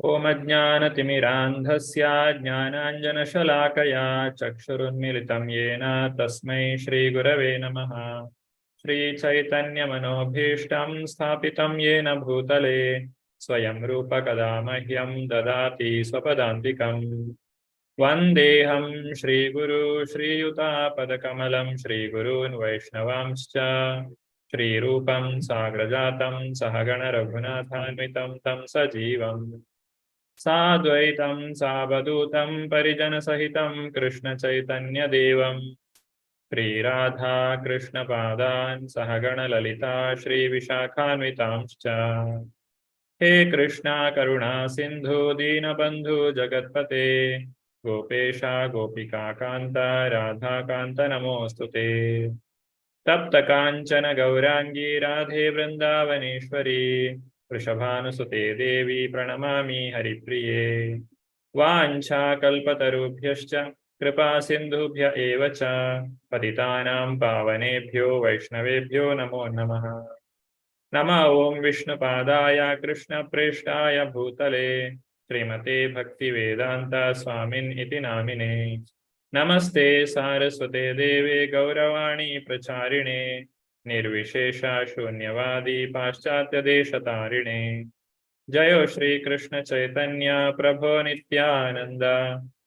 ओम अज्ञानतिमिरान्धस्य ज्ञानाञ्जनशलाकया चक्षुरुन्मिलितं येन तस्मै श्रीगुरवे नमः। श्रीचैतन्यमनोभीष्टं स्थापितं येन भूतले स्वयं रूप कदा मह्यं ददाति स्वपदान्तिकम्। वन्देऽहं श्रीगुरु श्रीयुतापदकमलं श्रीगुरून् वैष्णवांश्च श्रीरूपं साग्रजातं सहगण रघुनाथान्वितं तं सजीवम् साद्वैतं सावधूतं परिजनसहितं कृष्णचैतन्यदेवं श्रीराधा कृष्णपादान् सहगण ललिता श्रीविशाखान्वितांश्च। हे कृष्णा करुणा सिन्धु दीनबन्धु जगत्पते गोपेशा गोपिका कान्ता राधाकान्त नमोऽस्तुते। तप्त काञ्चन गौरांगी राधे वृन्दावनेश्वरी वृषभानुसुते देवी प्रणमामि हरिप्रिये। वाञ्छाकल्पतरुभ्यश्च कृपा सिन्धुभ्य एव च पतितानां पावनेभ्यो वैष्णवेभ्यो नमो नमः। नमः ओं विष्णुपादाय कृष्णप्रेष्ठाय भूतले श्रीमते भक्तिवेदान्त स्वामिन् इति नामिने। नमस्ते सारस्वते देवे गौरवाणी प्रचारिणे निर्विशेष शून्यवादी पाश्चात्यदेशतारिणे। जयो श्री कृष्ण चैतन्य प्रभो नित्यानंद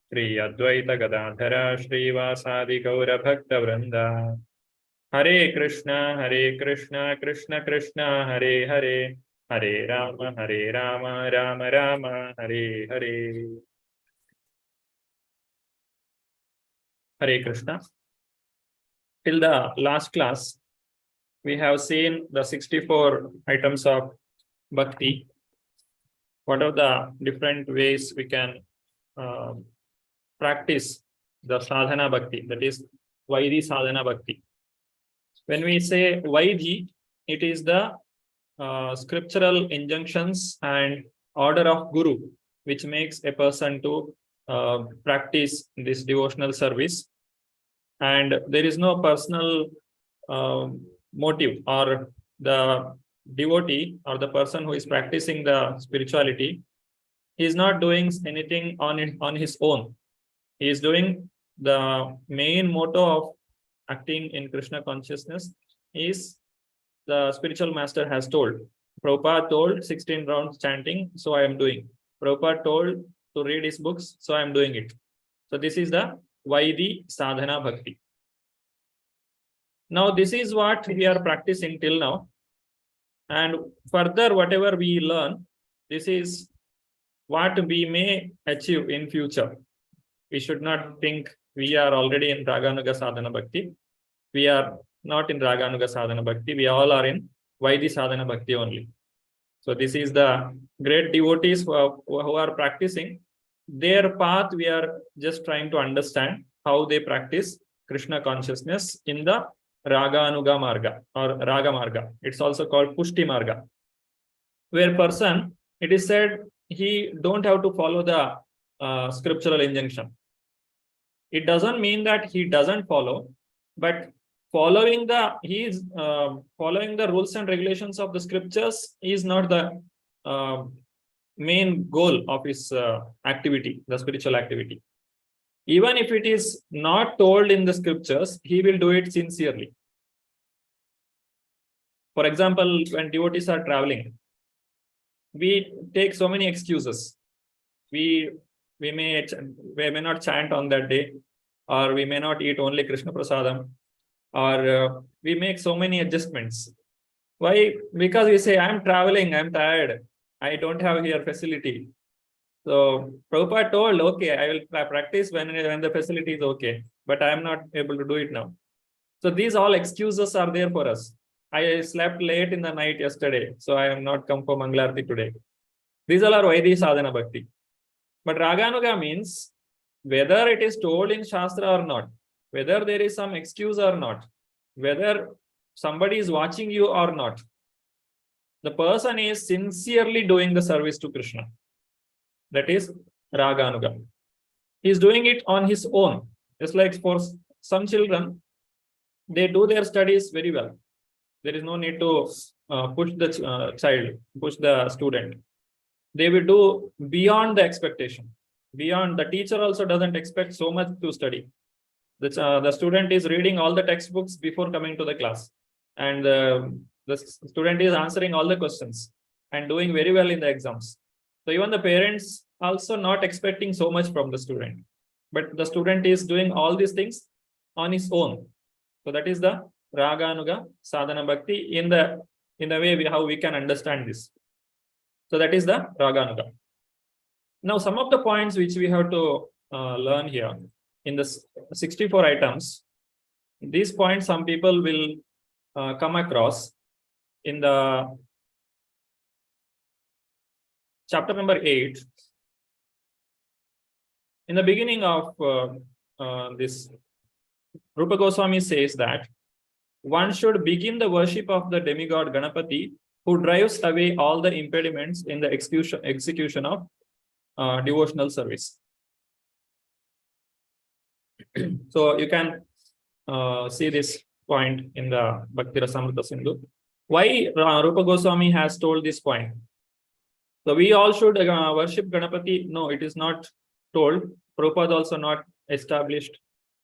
श्री अद्वैत गदाधर श्रीवासादि गौर भक्त वृंद। हरे Krishna Krishna Krishna Hare Hare Hare Ram Ram Ram Hare Hare. Hare Krishna. Till the last class, we have seen the 64 items of Bhakti. What are the different ways we can practice the sadhana Bhakti, that is Vaidhi sadhana Bhakti. When we say Vaidhi, it is the scriptural injunctions and order of Guru, which makes a person to practice this devotional service. And there is no personal motive, or the devotee or the person who is practicing the spirituality, he is not doing anything on his own. He is doing the main motto of acting in Krishna consciousness is the spiritual master has told. Prabhupada told 16 rounds chanting, so I am doing. Prabhupada told to read his books, so I am doing it. So this is the Vaidhi sadhana Bhakti. Now this is what we are practicing till now, and further whatever we learn, this is what we may achieve in future. We should not think we are already in Raganuga sadhana Bhakti. We are not in Raganuga sadhana Bhakti. We all are in Vaidhi sadhana Bhakti only. So this is the great devotees who are practicing. Their path we are just trying to understand how they practice Krishna consciousness in the Raganuga Marga or Raga Marga. It's also called Pushti Marga, where person, it is said, he don't have to follow the scriptural injunction. It doesn't mean that he doesn't follow, but following the rules and regulations of the scriptures is not the main goal of his activity, the spiritual activity. Even if it is not told in the scriptures, he will do it sincerely. For example, when devotees are traveling, we take so many excuses. We may not chant on that day, or we may not eat only Krishna Prasadam, or we make so many adjustments. Why? Because we say, I'm traveling, I'm tired, I don't have here facility. So Prabhupada told, okay, I will practice when the facility is okay, but I am not able to do it now. So these all excuses are there for us. I slept late in the night yesterday, so I am not come for Mangalarti today. These all are Vaidhi sadhana Bhakti. But Raganuga means whether it is told in Shastra or not, whether there is some excuse or not, whether somebody is watching you or not, the person is sincerely doing the service to Krishna. That is Raganuga. He is doing it on his own. Just like for some children, they do their studies very well. There is no need to push the student. they will do beyond the expectation. Beyond, the teacher also doesn't expect so much to study. The student is reading all the textbooks before coming to the class, and the student is answering all the questions and doing very well in the exams. So even the parents also not expecting so much from the student, but the student is doing all these things on his own. So that is the Raganuga Sadhana Bhakti in the way how we can understand this. So that is the Raganuga. Now some of the points which we have to learn here in the 64 items, these points some people will come across in the chapter number 8. In the beginning of this, Rupa Goswami says that one should begin the worship of the demigod Ganapati, who drives away all the impediments in the execution of devotional service. So you can see this point in the Bhakti Rasamrita Sindhu. Why Rupa Goswami has told this point? So we all should worship Ganapati. No, it is not told. Prabhupada also not established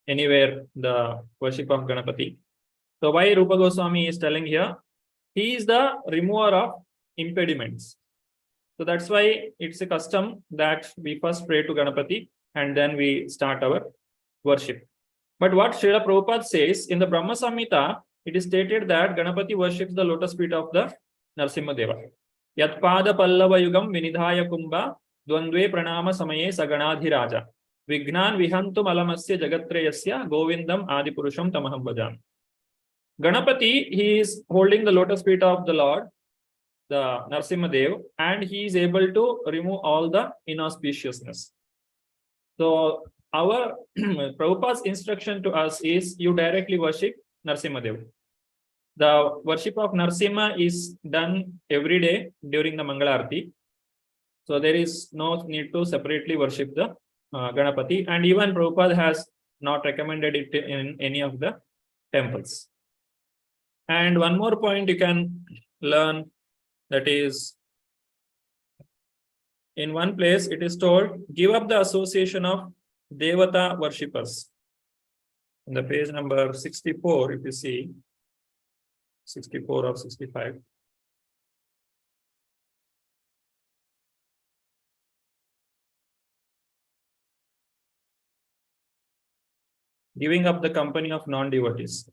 anywhere the worship of Ganapati. So why Rupa Goswami is telling here? He is the remover of impediments. So that's why it's a custom that we first pray to Ganapati and then we start our worship. But what Srila Prabhupada says in the Brahma Samhita, it is stated that Ganapati worships the lotus feet of the Narasimha Deva. Yat pada pallava yugam vinidhaya kumbha dvandve pranama samaye saganadhiraja vignan vihantum alamasya jagatreyasya govindam adipurusham tamaham bhajan. Ganapati, he is holding the lotus feet of the Lord, the Narasimha Dev, and he is able to remove all the inauspiciousness. So our Prabhupada's instruction to us is you directly worship Narasimha Dev. The worship of Narasimha is done every day during the Mangalarti. So there is no need to separately worship the Ganapati, and even Prabhupada has not recommended it in any of the temples. And one more point you can learn, that is, in one place it is told, give up the association of Devata worshippers. In the page number 64, if you see, 64 or 65. Giving up the company of non-devotees.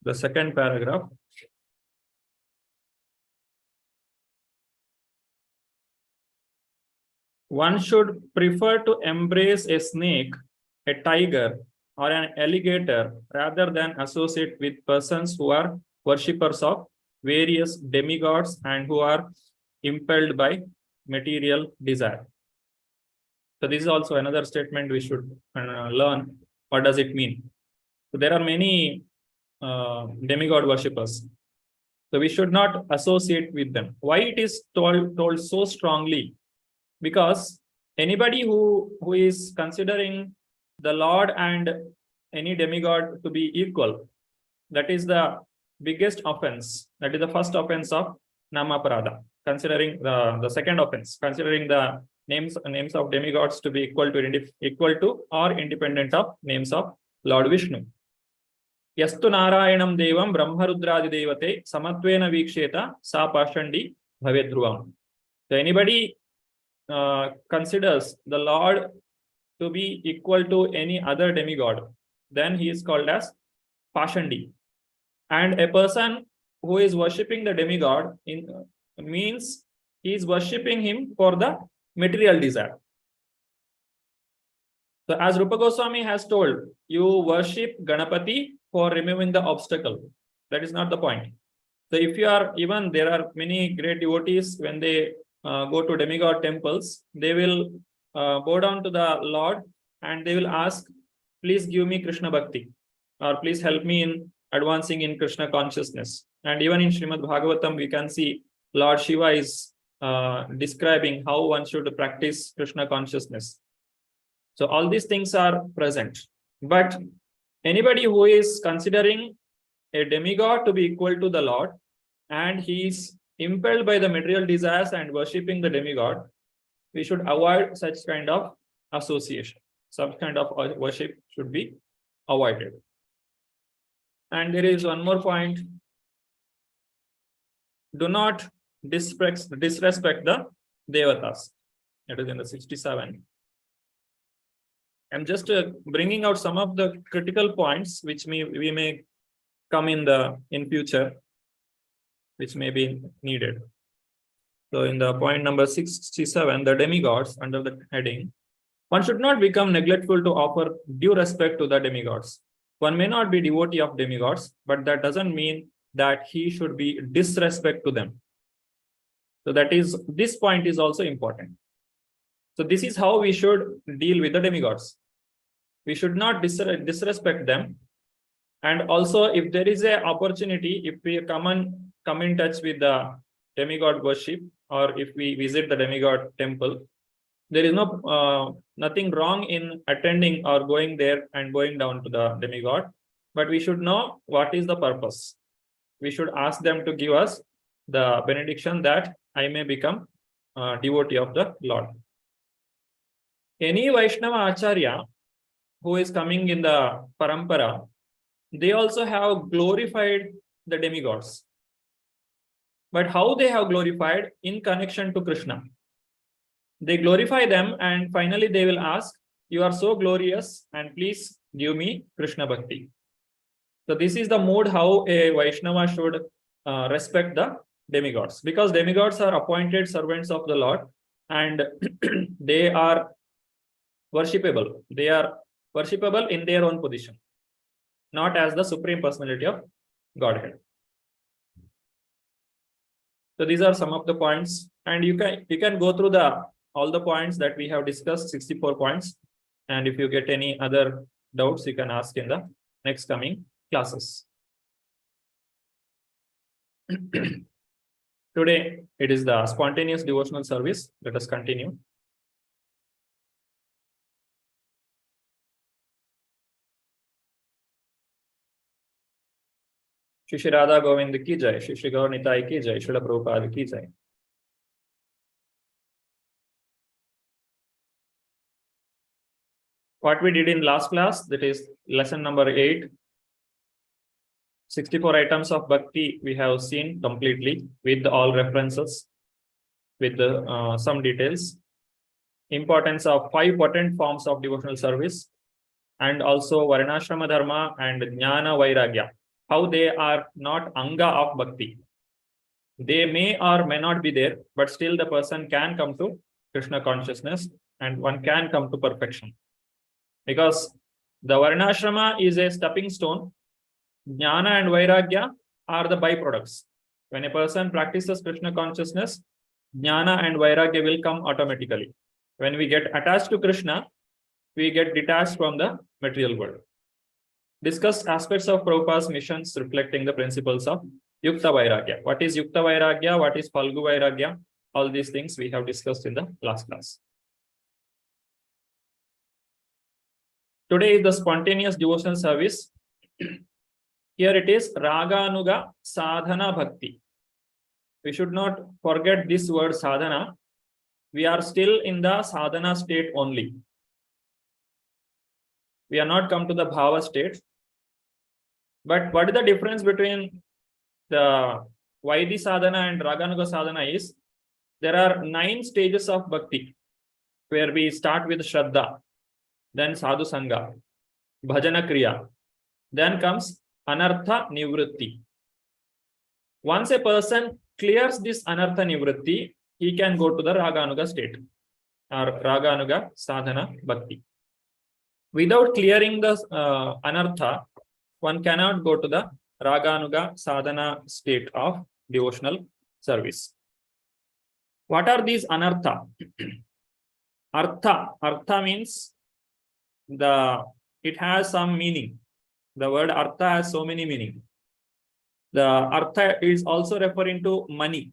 The second paragraph. One should prefer to embrace a snake, a tiger, or an alligator rather than associate with persons who are worshippers of various demigods and who are impelled by material desire. So this is also another statement we should learn. What does it mean? So there are many demigod worshippers. So we should not associate with them. Why it is told so strongly? Because anybody who is considering the Lord and any demigod to be equal, that is the biggest offense. That is the first offense of Namaparada. Considering the second offense, considering the names of demigods to be equal to or independent of names of Lord Vishnu. Yastu Narayanam Devam Brahmarudradi Devate Samatvena Viksheta Sa Pashandi Bhavedruvam. So anybody considers the Lord to be equal to any other demigod, then he is called as Pashandi. And a person who is worshipping the demigod means he is worshipping him for the material desire. So as Rupa Goswami has told, you worship Ganapati for removing the obstacle. That is not the point. So if you are, even there are many great devotees, when they go to demigod temples, they will bow down to the Lord and they will ask, please give me Krishna Bhakti, or please help me in advancing in Krishna consciousness. And even in Srimad Bhagavatam, we can see Lord Shiva is describing how one should practice Krishna consciousness. So all these things are present. But anybody who is considering a demigod to be equal to the Lord, and he is impelled by the material desires and worshipping the demigod, we should avoid such kind of association. Some kind of worship should be avoided. And there is one more point. Do not disrespect the devatas. It is in the 67. I'm just bringing out some of the critical points which we may come in future, which may be needed. So in the point number 67, the demigods, under the heading, one should not become neglectful to offer due respect to the demigods. One may not be devotee of demigods, but that doesn't mean that he should be disrespect to them. So this point is also important. So this is how we should deal with the demigods. We should not disrespect them. And also, if there is an opportunity, if we come in touch with the demigod worship, or if we visit the demigod temple, there is nothing wrong in attending or going there and going down to the demigod. But we should know what is the purpose. We should ask them to give us the benediction that I may become a devotee of the Lord. Any Vaishnava Acharya who is coming in the parampara, they also have glorified the demigods. But how they have glorified? In connection to Krishna. They glorify them, and finally they will ask, you are so glorious, and please give me Krishna Bhakti. So this is the mode how a Vaishnava should respect the demigods, because demigods are appointed servants of the Lord, and they are worshipable. They are worshipable in their own position, not as the Supreme Personality of Godhead. So these are some of the points, and you can go through all the points that we have discussed, 64 points. And if you get any other doubts, you can ask in the next coming classes. Today, it is the spontaneous devotional service. Let us continue. Shri Shri Radha Govind ki jai, Shri Shri Gaur Nitai ki jai, Srila Prabhupada ki jai. What we did in last class, that is lesson number 8. 64 items of Bhakti we have seen completely with all references, with some details. Importance of 5 potent forms of devotional service, and also Varnashrama Dharma and Jnana Vairagya. How they are not Anga of Bhakti. They may or may not be there, but still the person can come to Krishna consciousness, and one can come to perfection. Because the Varnashrama is a stepping stone. Jnana and Vairagya are the byproducts. When a person practices Krishna consciousness, Jnana and Vairagya will come automatically. When we get attached to Krishna, we get detached from the material world. Discuss aspects of Prabhupada's missions reflecting the principles of Yukta Vairagya. What is Yukta Vairagya? What is Phalgu Vairagya? All these things we have discussed in the last class. Today is the spontaneous devotional service. Here it is Raganuga Sadhana Bhakti. We should not forget this word sadhana. We are still in the sadhana state only. We are not come to the bhava state. But what is the difference between the Vaidhi sadhana and Raganuga sadhana is, there are 9 stages of bhakti, where we start with Shraddha, then Sadhu Sangha, Bhajana Kriya, then comes Anartha Nivritti. Once a person clears this Anartha Nivritti, he can go to the Raganuga state, or Raganuga sadhana bhakti. Without clearing the Anartha, one cannot go to the Raganuga sadhana state of devotional service. What are these Anartha? Artha means it has some meaning. The word Artha has so many meaning. The Artha is also referring to money.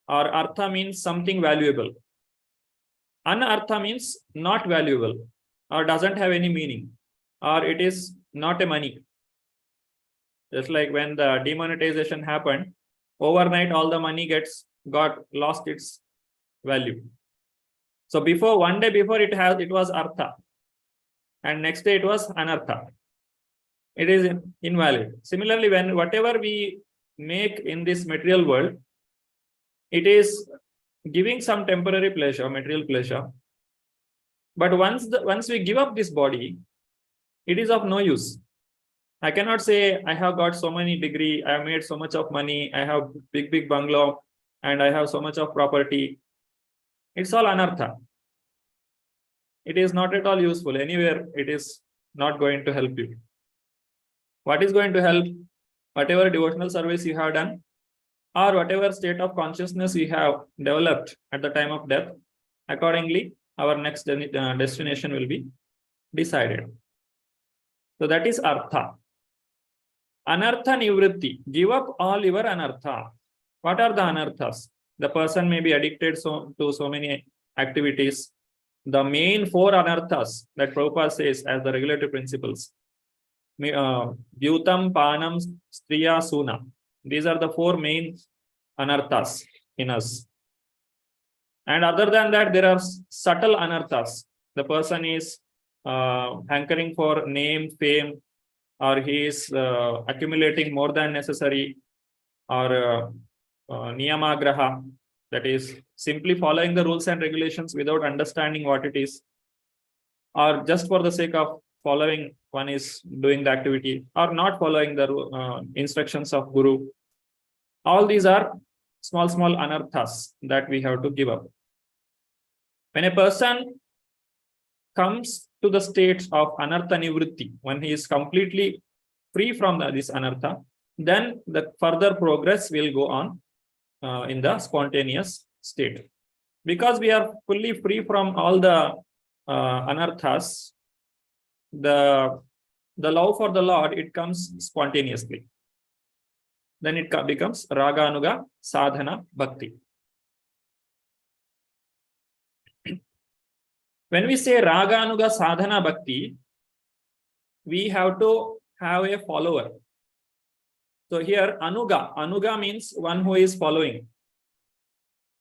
or artha means something valuable. Anartha means not valuable or doesn't have any meaning, or it is not a money. Just like when the demonetization happened, overnight all the money got lost its value. So before, one day before, it was artha, and next day it was anartha. It is invalid. Similarly, when whatever we make in this material world, it is giving some temporary pleasure, material pleasure. But once we give up this body, it is of no use. I cannot say I have got so many degree, I have made so much of money, I have big bungalow, and I have so much of property. It's all anartha. It is not at all useful. Anywhere it is not going to help you. What is going to help? Whatever devotional service you have done, or whatever state of consciousness you have developed at the time of death, accordingly, our next destination will be decided. So that is artha. Anartha nivritti. Give up all your anartha. What are the anarthas? The person may be addicted to so many activities. The main 4 anarthas that Prabhupada says as the regulatory principles. Vyutam, Panam, Striya, Suna. These are the 4 main anarthas in us. And other than that, there are subtle anarthas. The person is hankering for name, fame, or he is accumulating more than necessary, or niyamagraha, that is simply following the rules and regulations without understanding what it is, or just for the sake of following, one is doing the activity, or not following the instructions of Guru. All these are small anarthas that we have to give up. When a person comes to the state of anartha nivritti, when he is completely free from this anartha, then the further progress will go on in the spontaneous state. Because we are fully free from all the anarthas, the love for the Lord, it comes spontaneously. Then it becomes raganuga sadhana bhakti. When we say raganuga sadhana bhakti, we have to have a follower. So here anuga means one who is following.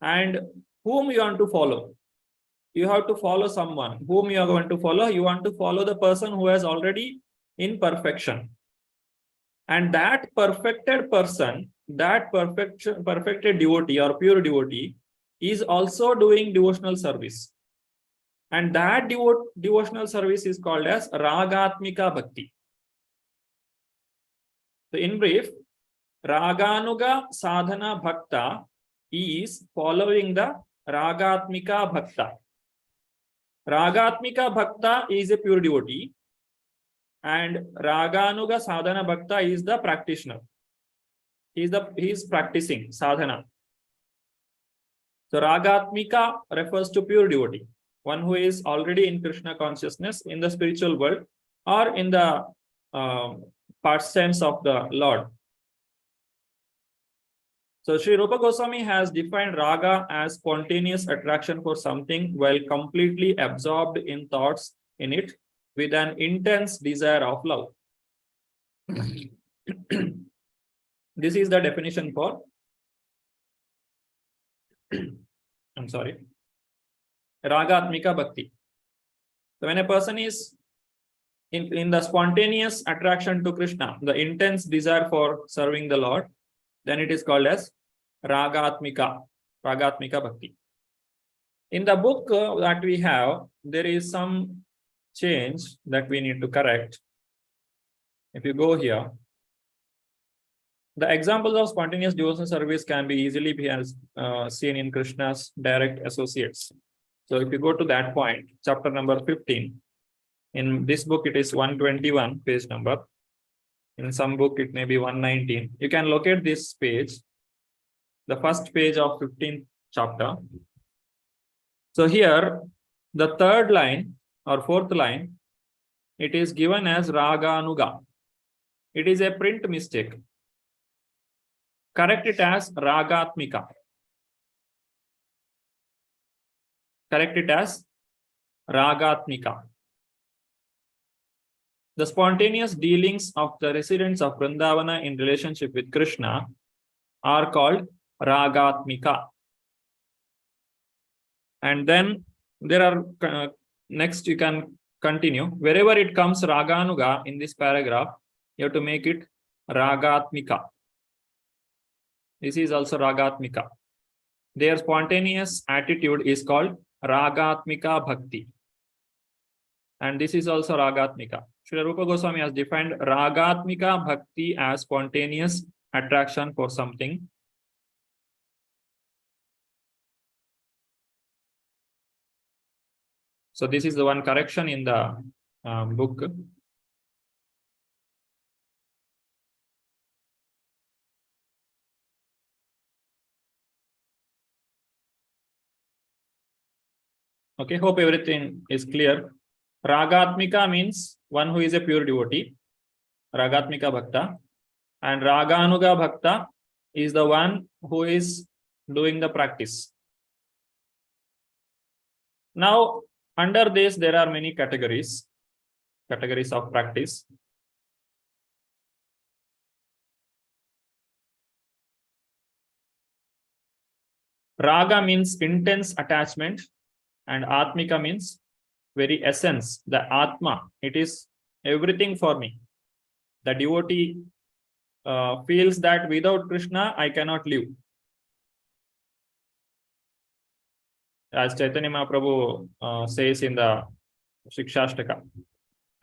And whom you want to follow? You have to follow someone. Whom you are going to follow? You want to follow the person who is already in perfection. And that perfected person, that perfected devotee or pure devotee is also doing devotional service. And that devotional service is called as ragatmika bhakti. So in brief, raganuga sadhana bhakta is following the ragatmika bhakta. Ragatmika bhakta is a pure devotee, and raganuga sadhana bhakta is the practitioner. He is practicing sadhana. So ragatmika refers to pure devotee, one who is already in Krishna consciousness in the spiritual world or in the pastimes of the Lord. So Sri Rupa Goswami has defined raga as spontaneous attraction for something while completely absorbed in thoughts in it with an intense desire of love. This is the definition for Ragatmika Bhakti. So when a person is in the spontaneous attraction to Krishna, the intense desire for serving the Lord, then it is called as Ragatmika Bhakti. In the book that we have, there is some change that we need to correct. If you go here, the examples of spontaneous devotional service can be easily seen in Krishna's direct associates. So if you go to that point, chapter number 15, in this book it is 121 page number. In some book it may be 119. You can locate this page, the first page of 15th chapter. So here, the third line or fourth line, it is given as Raganuga. It is a print mistake. Correct it as Ragatmika. correct it as Ragatmika. The spontaneous dealings of the residents of Vrindavana in relationship with Krishna are called Ragatmika. And then there are, next you can continue. Wherever it comes Raganuga in this paragraph, you have to make it Ragatmika. This is also Ragatmika. Their spontaneous attitude is called Ragatmika Bhakti. And this is also Ragatmika. Srila Rupa Goswami has defined Ragatmika Bhakti as spontaneous attraction for something. So this is the one correction in the book. Okay, hope everything is clear. Ragatmika means one who is a pure devotee, Ragatmika Bhakta. And Raganuga Bhakta is the one who is doing the practice. Now, under this, there are many categories of practice. Raga means intense attachment, and Atmika means very essence, the Atma. It is everything for me. The devotee feels that without Krishna, I cannot live. As Chaitanya Mahaprabhu says in the Shikshashtaka,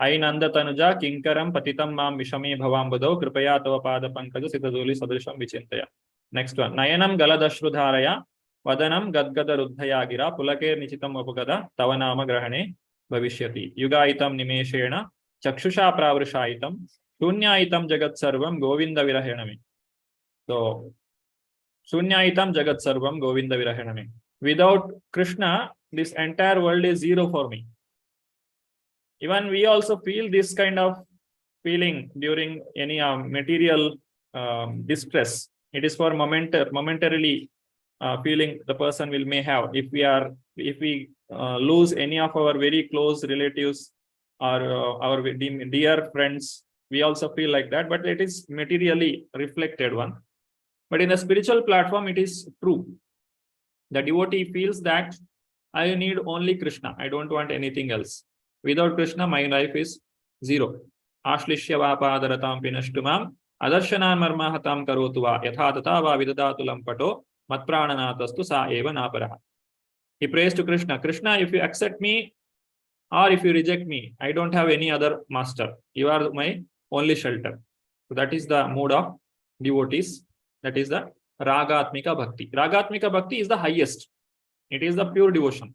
Ainanda Tanuja Kinkaram Patitam Mam Vishami Bhavambado Kripaya Tava Pada Pankaja Siddhaduli Sadrisham Vichintaya. Next one. Nayanam Galadashrudharaya Vadanam Gadgada Ruddhaya Gira Pulake Nichitam Apagada Tavanama Grahane Bhavishyati. Yugaitam Nimeshena Chakshusha Pravrishaitam Shunyaitam Jagat Sarvam Govinda Virahenami. So Shunyaitam Jagat Sarvam Govinda Virahenami. Without Krishna, this entire world is zero for me. Even we also feel this kind of feeling during any material distress. It is for momentarily feeling the person may have. If we lose any of our very close relatives or our dear friends, we also feel like that, but it is materially reflected one. But in a spiritual platform, it is true. The devotee feels that I need only Krishna. I don't want anything else. Without Krishna, my life is zero. Ashlishya vapadaratam pinashtumam adarshanan marma hatam karotuva yatha tata va vidadatu lampato matprananatastu sa eva naparaha. He prays to Krishna. Krishna, if you accept me or if you reject me, I don't have any other master. You are my only shelter. So that is the mood of devotees. That is the Ragatmika Bhakti. Ragatmika Bhakti is the highest. It is the pure devotion.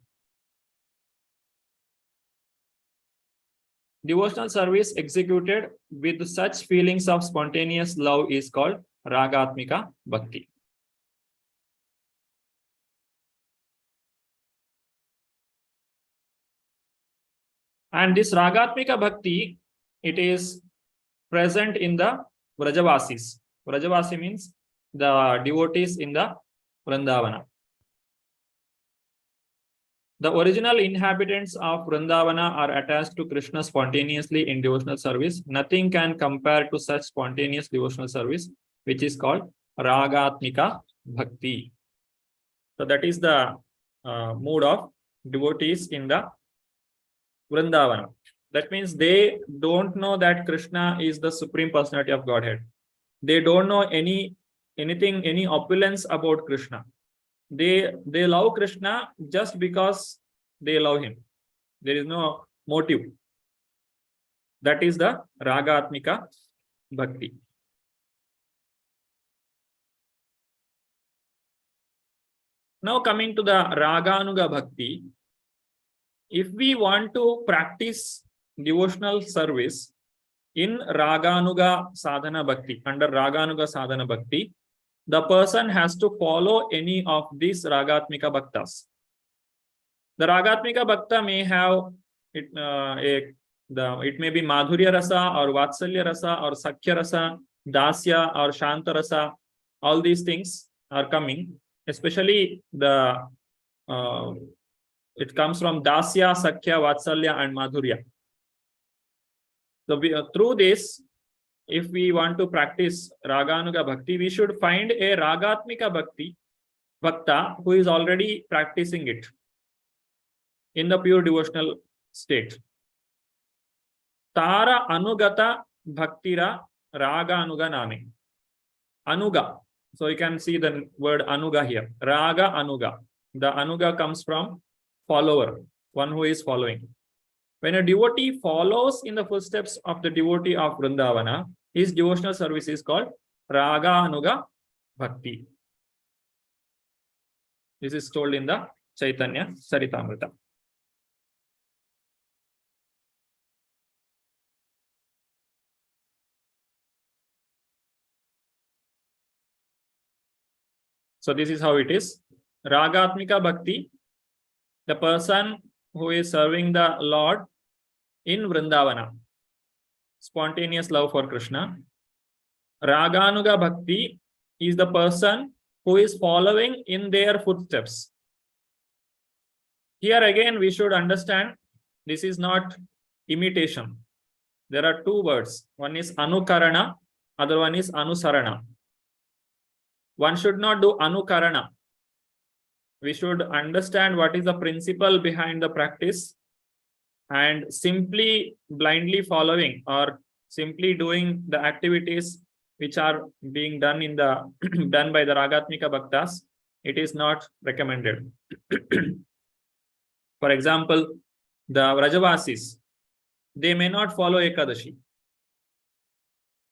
Devotional service executed with such feelings of spontaneous love is called Ragatmika Bhakti. And this Ragatmika Bhakti, it is present in the Vrajavasis. Vrajavasi means the devotees in the Vrindavana. The original inhabitants of Vrindavana are attached to Krishna spontaneously in devotional service. Nothing can compare to such spontaneous devotional service, which is called Ragatmika Bhakti. So that is the mood of devotees in the Vrindavana. That means they don't know that Krishna is the Supreme Personality of Godhead. They don't know any opulence about Krishna. They love Krishna just because they love him. There is no motive. That is the Ragatmika Bhakti. Now coming to the Raganuga Bhakti, if we want to practice devotional service in Raganuga Sadhana Bhakti, under Raganuga Sadhana Bhakti, the person has to follow any of these Ragatmika Bhaktas. The Ragatmika Bhakta may have it may be Madhurya Rasa or Vatsalya Rasa or Sakhya Rasa, Dasya or Shanta Rasa. All these things are coming, especially the It comes from Dasya, Sakhya, Vatsalya, and Madhurya. So through this, if we want to practice Raganuga Bhakti, we should find a Ragatmika Bhakti Bhakta who is already practicing it in the pure devotional state. Tara Anugata Bhaktira Raga Anuga Nami. Anuga. So you can see the word Anuga here. Raga Anuga. The Anuga comes from follower, one who is following. When a devotee follows in the footsteps of the devotee of Vrindavana, his devotional service is called Raga Anuga Bhakti. This is told in the Chaitanya Saritamrita. So this is how it is. Ragatmika Bhakti, the person who is serving the Lord in Vrindavana, spontaneous love for Krishna. Raganuga Bhakti is the person who is following in their footsteps. Here again, we should understand this is not imitation. There are two words. One is Anukarana, other one is Anusarana. One should not do Anukarana. We should understand what is the principle behind the practice, and simply blindly following or simply doing the activities which are being done in the done by the Ragatmika Bhaktas, it is not recommended. For example, the Vrajavasis, they may not follow Ekadashi.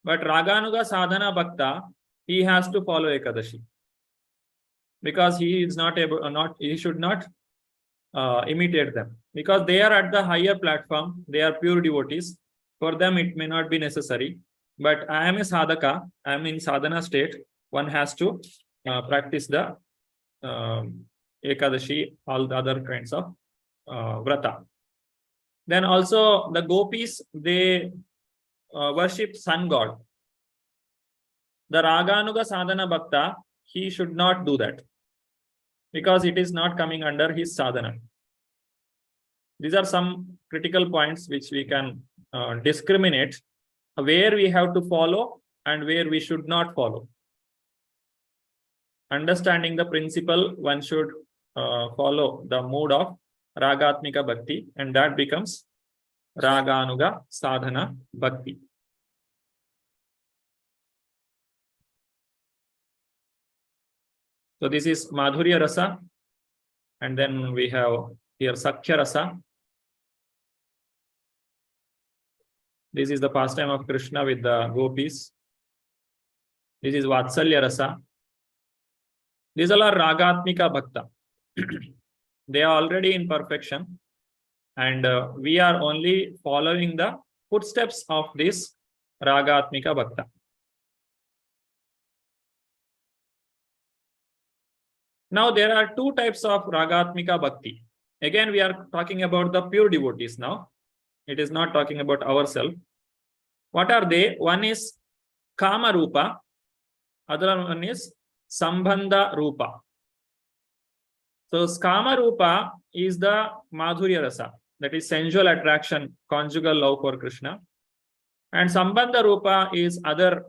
But Raganuga Sadhana Bhakta, he has to follow Ekadashi. Because he is not able, he should not imitate them. Because they are at the higher platform, they are pure devotees. For them, it may not be necessary. But I am a sadhaka, I am in sadhana state. One has to practice the Ekadashi, all the other kinds of vrata. Then also the gopis, they worship sun god. The Raganuga Sadhana Bhakta, he should not do that, because it is not coming under his sadhana. These are some critical points which we can discriminate where we have to follow and where we should not follow. Understanding the principle, one should follow the mode of Ragatmika Bhakti, and that becomes Raganuga Sadhana Bhakti. So this is Madhurya Rasa, and then we have here Sakhya Rasa. This is the pastime of Krishna with the gopis. This is Vatsalya Rasa. These all are Ragatmika Bhakta. They are already in perfection, and we are only following the footsteps of this Ragatmika Bhakta. Now there are two types of Ragatmika Bhakti. Again, we are talking about the pure devotees now. It is not talking about ourselves. What are they? One is Kama Rupa, other one is Sambandha Rupa. So Kama Rupa is the Madhurya Rasa, that is sensual attraction, conjugal love for Krishna. And Sambandha Rupa is other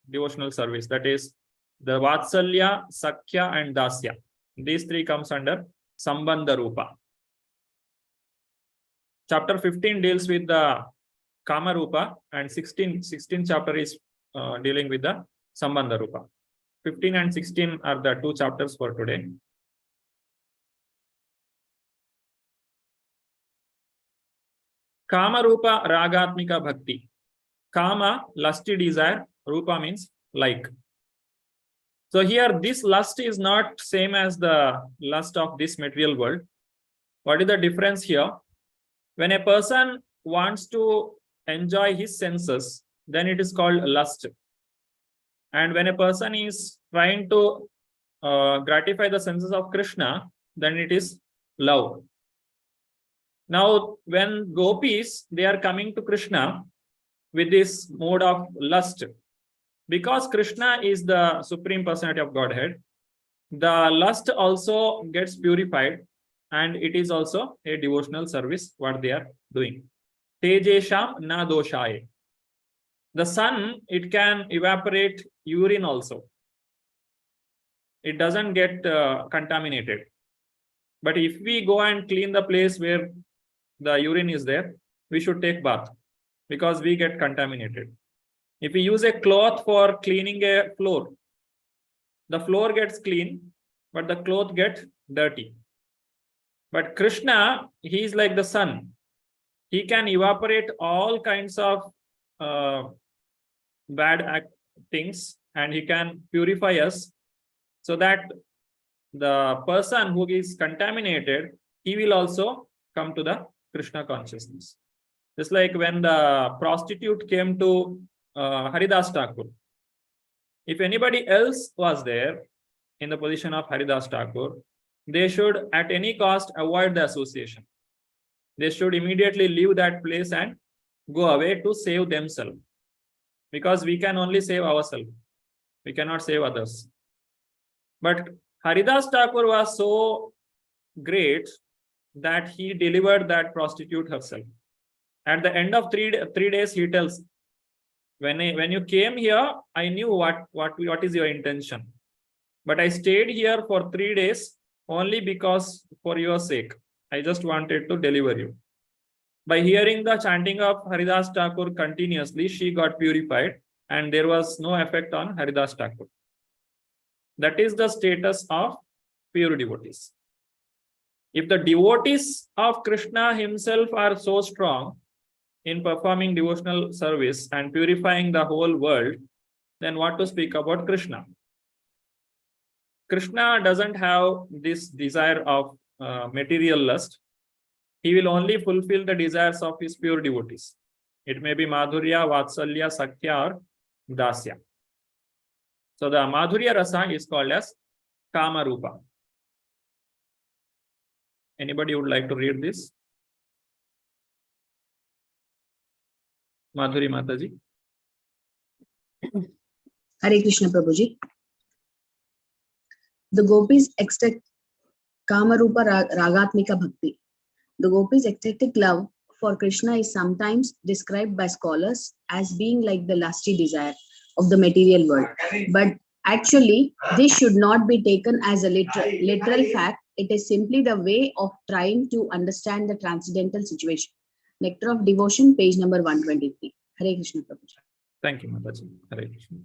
devotional service, that is the Vatsalya, Sakhya, and Dasya. These three comes under Sambandha Rupa. Chapter 15 deals with the Kama Rupa, and 16 chapter is dealing with the Sambandha Rupa. 15 and 16 are the two chapters for today. Kama Rupa Ragatmika Bhakti. Kama, lusty desire. Rupa means like. So here, this lust is not same as the lust of this material world. What is the difference here? When a person wants to enjoy his senses, then it is called lust. And when a person is trying to gratify the senses of Krishna, then it is love. Now, when gopis, they are coming to Krishna with this mode of lust, because Krishna is the Supreme Personality of Godhead, the lust also gets purified, and it is also a devotional service what they are doing. Tejesham na doshaye. The sun, it can evaporate urine also. It doesn't get contaminated. But if we go and clean the place where the urine is there, we should take bath because we get contaminated. If we use a cloth for cleaning a floor, the floor gets clean, but the cloth gets dirty. But Krishna, he is like the sun. He can evaporate all kinds of bad things, and he can purify us so that the person who is contaminated, he will also come to the Krishna consciousness. Just like when the prostitute came to Haridas Thakur. If anybody else was there in the position of Haridas Thakur, they should at any cost avoid the association. They should immediately leave that place and go away to save themselves. Because we can only save ourselves. We cannot save others. But Haridas Thakur was so great that he delivered that prostitute herself. At the end of 3 days, he tells, when you came here, I knew what is your intention. But I stayed here for 3 days only because for your sake. I just wanted to deliver you. By hearing the chanting of Haridas Thakur continuously, she got purified and there was no effect on Haridas Thakur. That is the status of pure devotees. If the devotees of Krishna himself are so strong in performing devotional service and purifying the whole world, then what to speak about Krishna? Krishna doesn't have this desire of material lust. He will only fulfill the desires of his pure devotees. It may be Madhurya, Vatsalya, Sakhya, or Dasya. So the Madhurya Rasa is called as Kama Rupa. Anybody would like to read this? Madhuri Mataji. Hare Krishna Prabhuji. The gopis extract Kamarupa Ragatmika Bhakti. The gopis' ecstatic love for Krishna is sometimes described by scholars as being like the lusty desire of the material world. But actually, this should not be taken as a literal fact. It is simply the way of trying to understand the transcendental situation. Nectar of Devotion, page number 123. Hare Krishna Prabhuji. Thank you, Mataji. Hare Krishna.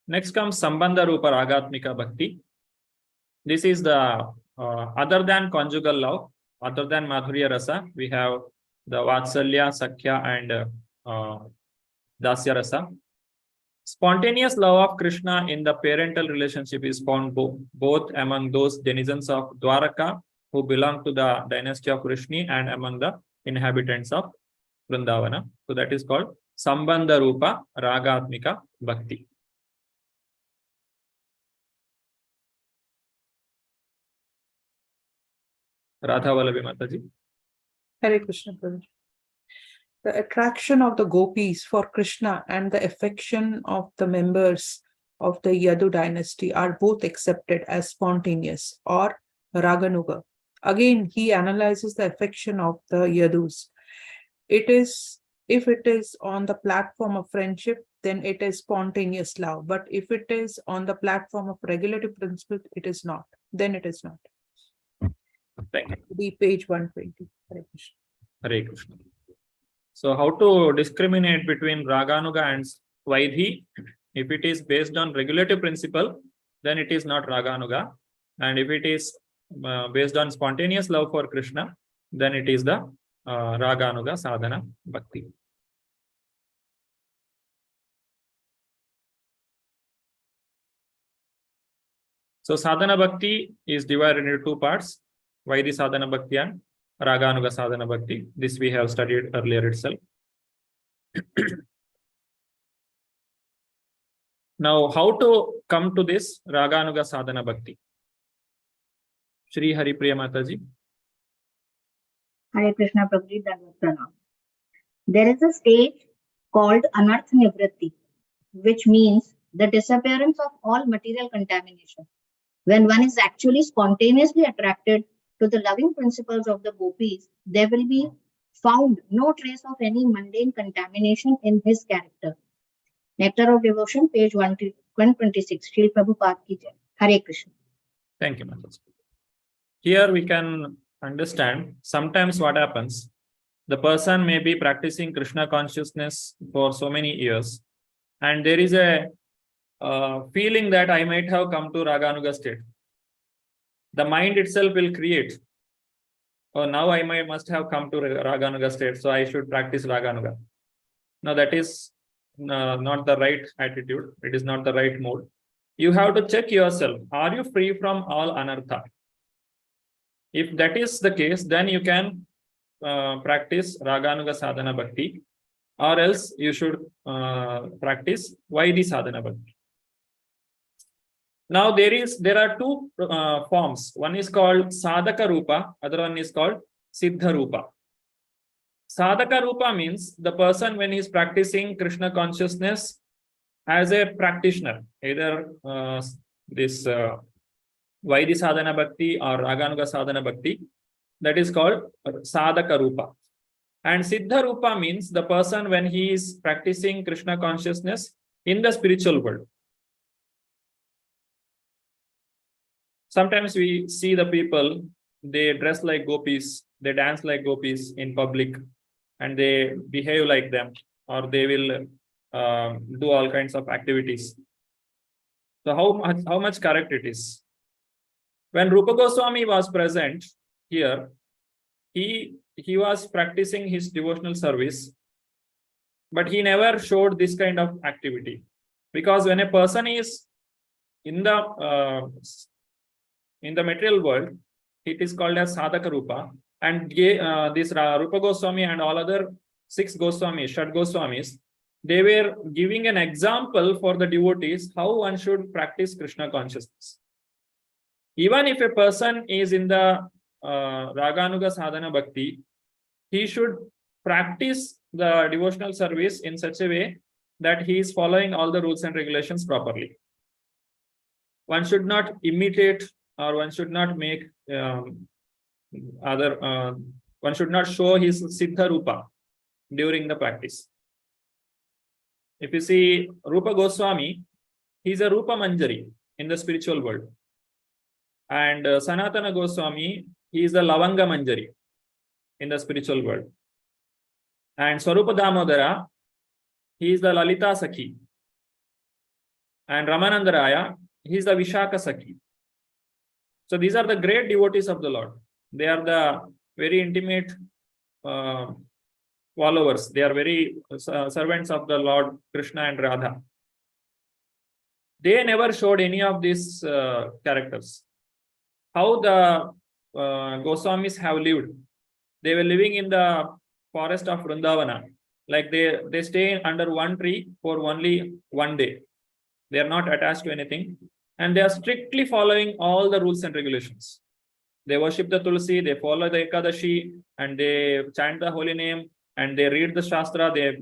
Next comes Sambandha Rupa Ragatmika Bhakti. This is the other than conjugal love, other than Madhurya Rasa, we have the Vatsalya, Sakhya, and Dasya Rasa. Spontaneous love of Krishna in the parental relationship is found both among those denizens of Dwaraka who belong to the dynasty of Vrishni and among the inhabitants of Vrindavana. So that is called Sambandha Rupa Ragatmika Bhakti. Radha Vallabhi Mataji. Hare Krishna Prabhuji. The attraction of the gopis for Krishna and the affection of the members of the Yadu dynasty are both accepted as spontaneous or Raganuga. Again, he analyzes the affection of the Yadus. If it is on the platform of friendship, then it is spontaneous love. But if it is on the platform of regulative principle, it is not. Then it is not. Thank you. The page 120. Hare Krishna. Hare Krishna. So how to discriminate between Raganuga and Vaidhi? If it is based on regulative principle, then it is not Raganuga. And if it is based on spontaneous love for Krishna, then it is the Raganuga Sadhana Bhakti. So Sadhana Bhakti is divided into two parts, Vaidhi Sadhana Bhakti and Raganuga Sadhana Bhakti. This we have studied earlier itself. Now, how to come to this Raganuga Sadhana Bhakti? Shri Haripriya Mataji. Hare Krishna Prabhuji, Pranam. There is a stage called Anartha Nivritti, which means the disappearance of all material contamination. When one is actually spontaneously attracted to the loving principles of the gopis, there will be found no trace of any mundane contamination in his character. Nectar of Devotion, page 126. Shri Prabhupada ki jai. Hare Krishna. Thank you, Mataji. Here we can understand sometimes what happens. The person may be practicing Krishna consciousness for so many years, and there is a feeling that I might have come to Raganuga state. The mind itself will create, oh, now I must have come to Raganuga state, so I should practice Raganuga. No, that is not the right attitude. It is not the right mode. You have to check yourself. Are you free from all anartha? If that is the case, then you can practice Raganuga sadhana bhakti, or else you should practice Vaidhi sadhana bhakti. Now there are two forms. One is called Sadhaka Rupa, other one is called Siddha Rupa. Sadhaka Rupa means the person when he is practicing Krishna consciousness as a practitioner, either this Vaidhi sadhana bhakti or Raganuga sadhana bhakti, that is called Sadhaka Rupa. And Siddha Rupa means the person when he is practicing Krishna consciousness in the spiritual world. Sometimes we see the people, they dress like gopis, they dance like gopis in public, and they behave like them, or they will do all kinds of activities. So how much correct it is? When Rupa Goswami was present here, he was practicing his devotional service, but he never showed this kind of activity. Because when a person is in the material world, it is called as Sadhaka Rupa, and this Rupa Goswami and all other 6 Goswamis, Shad Goswamis, they were giving an example for the devotees how one should practice Krishna consciousness. Even if a person is in the Raganuga sadhana bhakti, he should practice the devotional service in such a way that he is following all the rules and regulations properly. One should not imitate, or one should not make one should not show his Siddha Rupa during the practice. If you see Rupa Goswami, he is a Rupa Manjari in the spiritual world. And Sanatana Goswami, he is the Lavanga Manjari in the spiritual world. And Swarupa Damodara, he is the Lalita Sakhi. And Ramananda Raya, he is the Vishaka Sakhi. So these are the great devotees of the Lord. They are the very intimate followers. They are very servants of the Lord Krishna and Radha. They never showed any of these characters. How the Goswamis have lived. They were living in the forest of Vrindavana. Like they stay under one tree for only one day. They are not attached to anything. And they are strictly following all the rules and regulations. They worship the Tulsi, they follow the Ekadashi, and they chant the holy name, and they read the Shastra, they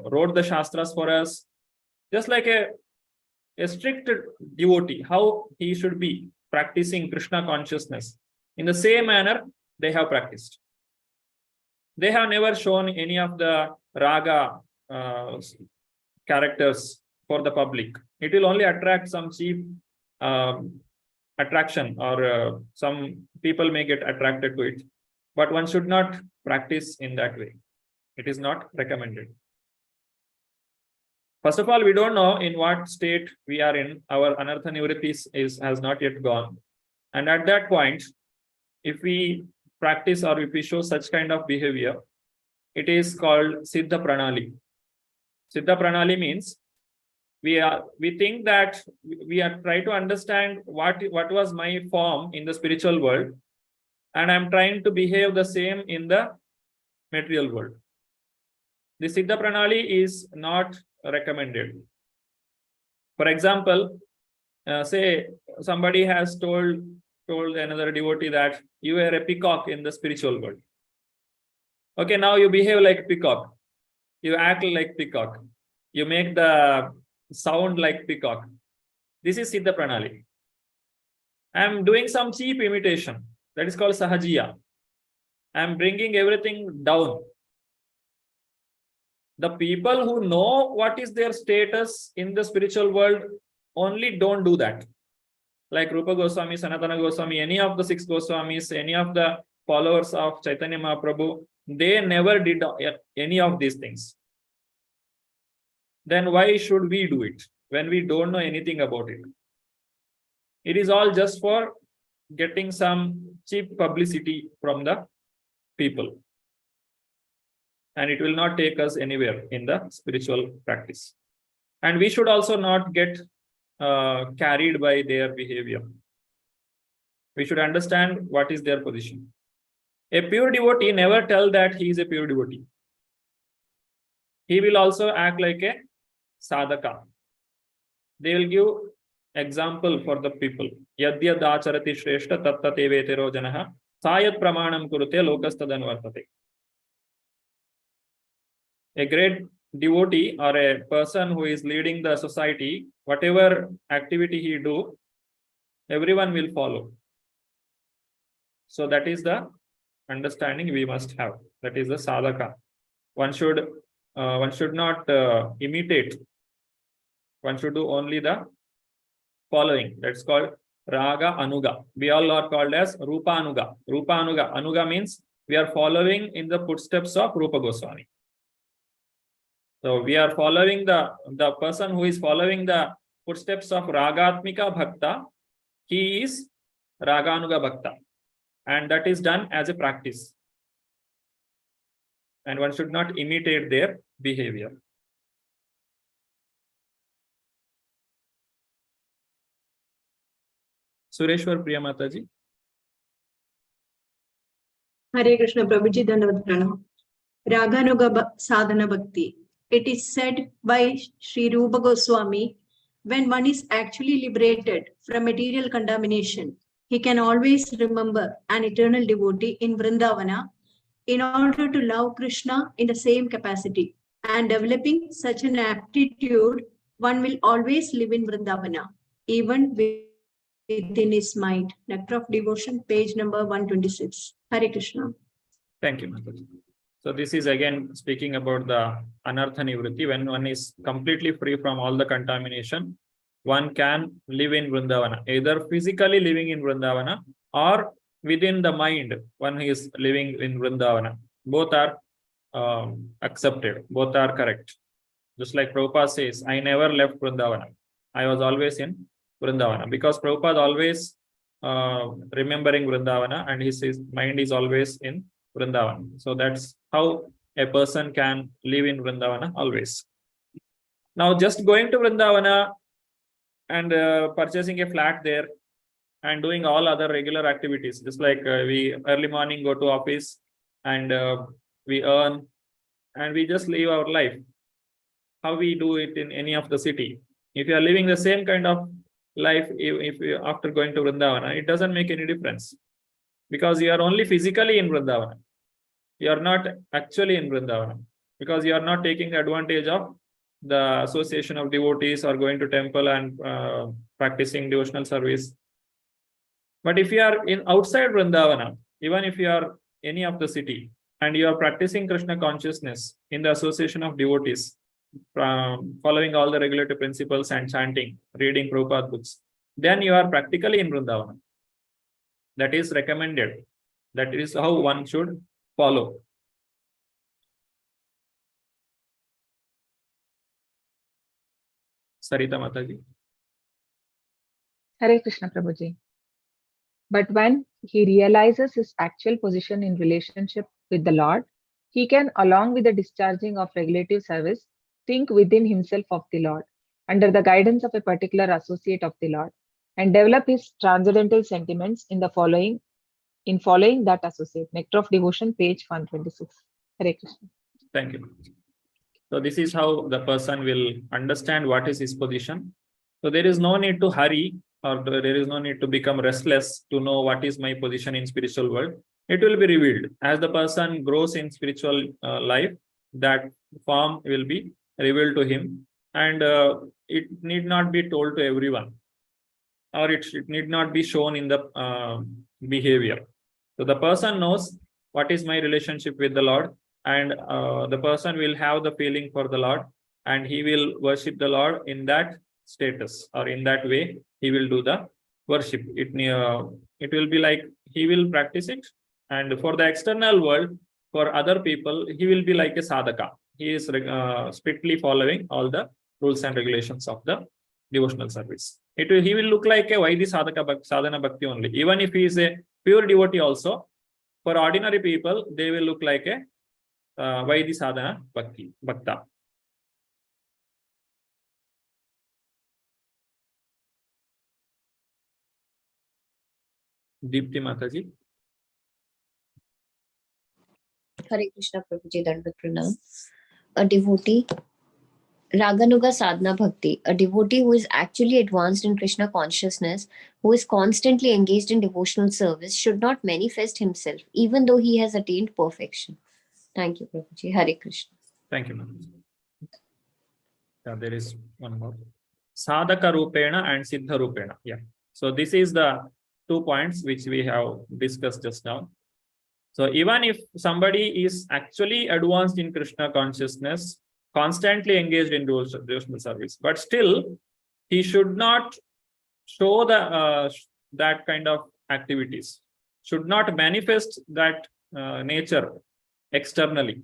wrote the Shastras for us. Just like a strict devotee, how he should be practicing Krishna consciousness. In the same manner, they have practiced. They have never shown any of the raga characters for the public. It will only attract some cheap attraction, or some people may get attracted to it. But one should not practice in that way. It is not recommended. First of all, we don't know in what state we are in. Our anartha nivritti has not yet gone. And at that point, if we practice or if we show such kind of behavior, it is called Siddha Pranali. Siddha Pranali means we think that we are trying to understand what was my form in the spiritual world, and I'm trying to behave the same in the material world. The Siddha Pranali is not recommended. For example, say somebody has told another devotee that you are a peacock in the spiritual world. Okay, now you behave like peacock. You act like peacock. You make the sound like peacock. This is Siddha Pranali. I am doing some cheap imitation. That is called Sahajiya. I am bringing everything down. The people who know what is their status in the spiritual world only don't do that. Like Rupa Goswami, Sanatana Goswami, any of the 6 Goswamis, any of the followers of Chaitanya Mahaprabhu, they never did any of these things. Then why should we do it when we don't know anything about it? It is all just for getting some cheap publicity from the people. And it will not take us anywhere in the spiritual practice. And we should also not get carried by their behavior. We should understand what is their position. A pure devotee never tell that he is a pure devotee. He will also act like a sadhaka. They will give example for the people. Yadyad acharati shreshta tattate vetero janaha sayat pramanam kurute lokastadan vartate. A great devotee or a person who is leading the society, whatever activity he do, everyone will follow. So that is the understanding we must have. That is the sadhaka. One should not imitate. One should do only the following. That's called raga anuga. We all are called as rupa anuga. Rupa anuga. Anuga means we are following in the footsteps of Rupa Goswami. So we are following the person who is following the footsteps of Ragatmika Bhakta. He is Raganuga Bhakta. And that is done as a practice. And one should not imitate their behavior. Sureshwar Priya Mataji. Hare Krishna Prabhuji Dandavat Pranam. Raganuga Sadhana Bhakti. It is said by Sri Rupa Goswami, when one is actually liberated from material contamination, he can always remember an eternal devotee in Vrindavana in order to love Krishna in the same capacity. And developing such an aptitude, one will always live in Vrindavana, even within his mind. Nectar of Devotion, page number 126. Hare Krishna. Thank you, Mataji. So this is again speaking about the anartha nivritti. When one is completely free from all the contamination, one can live in Vrindavana, either physically living in Vrindavana or within the mind, one is living in Vrindavana. Both are accepted, both are correct. Just like Prabhupada says, I never left Vrindavana. I was always in Vrindavana, because Prabhupada always remembering Vrindavana and his mind is always in Vrindavana. So that's how a person can live in Vrindavana always. Now, just going to Vrindavana and purchasing a flat there and doing all other regular activities, just like we early morning go to office and we earn and we just live our life. How we do it in any of the city. If you are living the same kind of life, if you, after going to Vrindavana, it doesn't make any difference, because you are only physically in Vrindavana. You are not actually in Vrindavana, because you are not taking advantage of the association of devotees or going to temple and practicing devotional service. But if you are in outside Vrindavana, even if you are any of the city and you are practicing Krishna consciousness in the association of devotees, following all the regulative principles and chanting, reading Prabhupada books, then you are practically in Vrindavana. That is recommended. That is how one should follow. Sarita Mataji. Hare Krishna Prabhuji. But when he realizes his actual position in relationship with the Lord, he can, along with the discharging of regulative service, think within himself of the Lord, under the guidance of a particular associate of the Lord, and develop his transcendental sentiments in following that associate. Nectar of Devotion, page 126. Hare Krishna. Thank you. So this is how the person will understand what is his position. So there is no need to hurry, or there is no need to become restless to know what is my position in spiritual world. It will be revealed as the person grows in spiritual life. That form will be revealed to him, and it need not be told to everyone, or it need not be shown in the behavior. So the person knows what is my relationship with the Lord, and the person will have the feeling for the Lord, and he will worship the Lord in that status, or in that way he will do the worship. It will be like he will practice it, and for the external world, for other people, he will be like a sadhaka. He is strictly following all the rules and regulations of the devotional service. He will look like a Vaidhi sadhana bhakti only. Even if he is a pure devotee also, for ordinary people, they will look like a Vaidhi sadhana bhakta. Deepti Mataji. Hare Krishna Prabhuji, Dandavat Pranam. A devotee, Raganuga Sadhana Bhakti, a devotee who is actually advanced in Krishna consciousness, who is constantly engaged in devotional service, should not manifest himself, even though he has attained perfection. Thank you, Prabhuji. Hare Krishna. Thank you, Mataji. Yeah, there is one more. Sadhaka Rupena and Siddha Rupena. Yeah. So this is the 2 points which we have discussed just now. So even if somebody is actually advanced in Krishna consciousness, constantly engaged in devotional service, but still he should not show the that kind of activities, should not manifest that nature externally,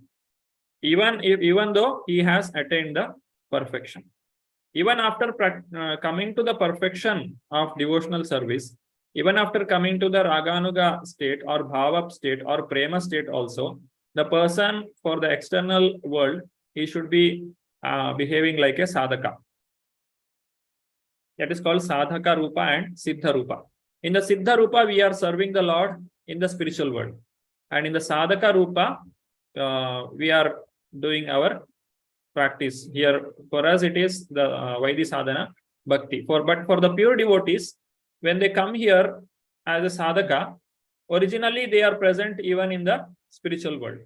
even though he has attained the perfection. Even after coming to the perfection of devotional service, even after coming to the Raganuga state or Bhava state or Prema state also, the person for the external world, he should be behaving like a sadhaka. That is called Sadhaka Rupa and Siddha Rupa. In the Siddha Rupa, we are serving the Lord in the spiritual world. And in the Sadhaka Rupa, we are doing our practice. Here, for us, it is the Vaidhi Sadhana Bhakti. But for the pure devotees, when they come here as a sadhaka, originally they are present even in the spiritual world.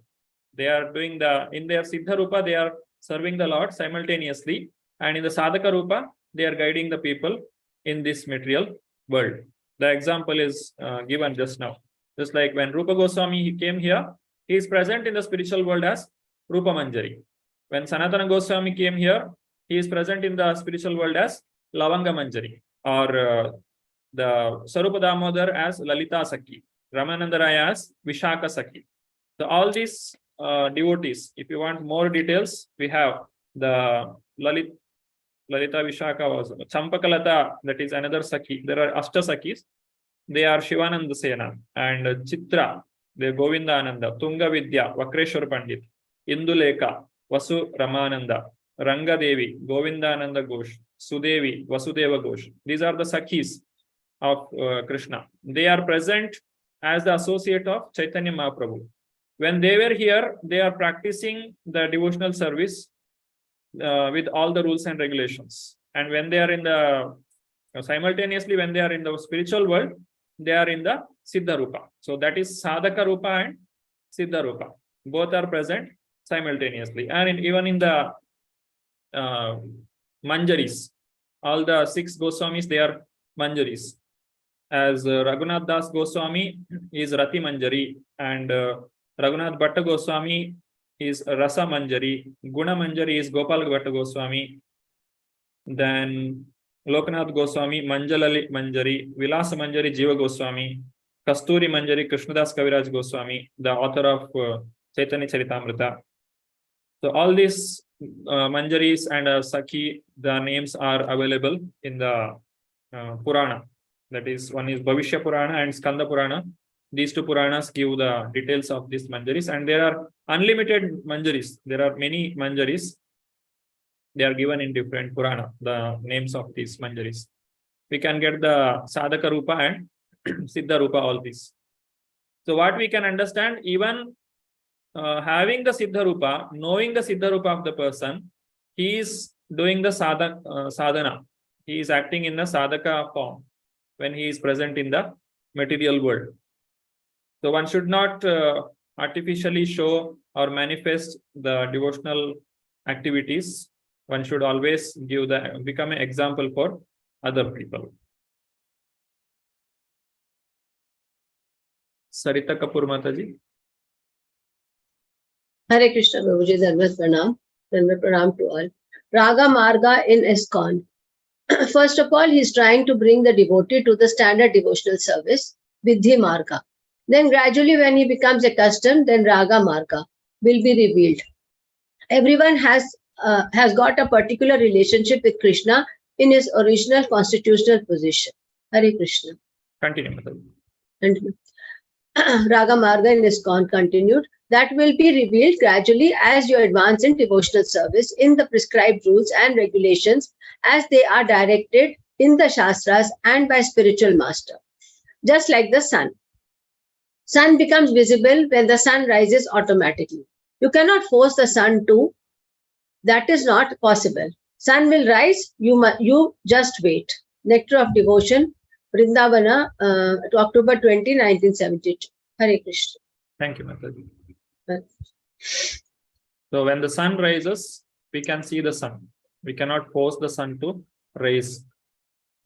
They are doing in their Siddha Rupa, they are serving the Lord simultaneously. And in the Sadhaka Rupa, they are guiding the people in this material world. The example is given just now. Just like when Rupa Goswami he came here, he is present in the spiritual world as Rupa Manjari. When Sanatana Goswami came here, he is present in the spiritual world as Lavanga Manjari, or the Sarupa Damodar as Lalita Sakhi, Ramananda Raya as Vishaka Sakhi. So all these devotees, if you want more details, we have the Lalita Vishaka was Champakalata, that is another Sakhi. There are Ashta Sakhis. They are Shivananda Sena and Chitra, they are Govinda Ananda, Tunga Vidya, Vakreshwar Pandit, Induleka, Vasu Ramananda, Ranga Devi, Govindananda Ghosh, Sudevi, Vasudeva Ghosh. These are the Sakhis of Krishna. They are present as the associate of Chaitanya Mahaprabhu. When they were here, they are practicing the devotional service with all the rules and regulations. And when they are in the, simultaneously when they are in the spiritual world, they are in the Siddha Rupa. So that is Sadhaka Rupa and Siddha Rupa. Both are present simultaneously. And even in the Manjaris, all the 6 Goswamis, they are Manjaris. As Raghunath Das Goswami is Rati Manjari, and Raghunath Bhatta Goswami is Rasa Manjari, Guna Manjari is Gopal Bhatta Goswami, then Lokanath Goswami, Manjalali Manjari, Vilasa Manjari, Jiva Goswami, Kasturi Manjari, Krishnadas Kaviraj Goswami, the author of Chaitanya Charitamrita. So all these Manjaris and Sakhi, the names are available in the Purana. That is, one is Bhavishya Purana and Skanda Purana. These 2 Puranas give the details of these Manjaris, and there are unlimited Manjaris. There are many Manjaris. They are given in different Purana, the names of these Manjaris. We can get the Sadhaka Rupa and Siddha Rupa, all these. So what we can understand, even having the Siddha Rupa, knowing the Siddha Rupa of the person, he is doing the sadhana. He is acting in the sadhaka form when he is present in the material world. So one should not artificially show or manifest the devotional activities one should always become an example for other people. Sarita Kapoor Mataji. Hare Krishna Prabhuji, Dandavat Pranam to all. Raga Marga in ISKCON. First of all, he's trying to bring the devotee to the standard devotional service, Vidhi Marga. Then gradually when he becomes accustomed, then Raga Marga will be revealed. Everyone has got a particular relationship with Krishna in his original constitutional position. Hare Krishna. Continue, Mataji. And Raga Marga in ISKCON continued. That will be revealed gradually as you advance in devotional service in the prescribed rules and regulations as they are directed in the Shastras and by spiritual master. Just like the sun. Sun becomes visible when the sun rises automatically. You cannot force the sun to. That is not possible. Sun will rise, you just wait. Nectar of Devotion, Vrindavana, October 20, 1972. Hare Krishna. Thank you, Mataji. So when the sun rises, we can see the sun. We cannot force the sun to rise.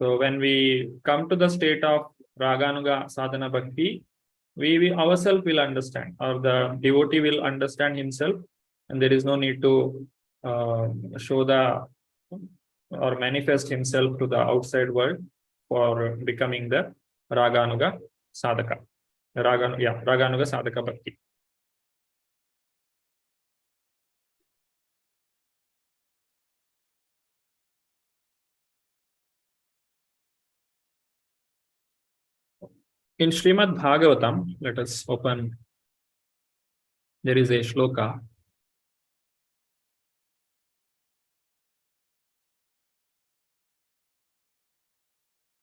So when we come to the state of Raganuga Sadhana Bhakti, we ourselves will understand, or the devotee will understand himself, and there is no need to show or manifest himself to the outside world for becoming the Raganuga Sadhaka. Raganuga Sadhaka Bhakti. In Srimad Bhagavatam, let us open. There is a shloka.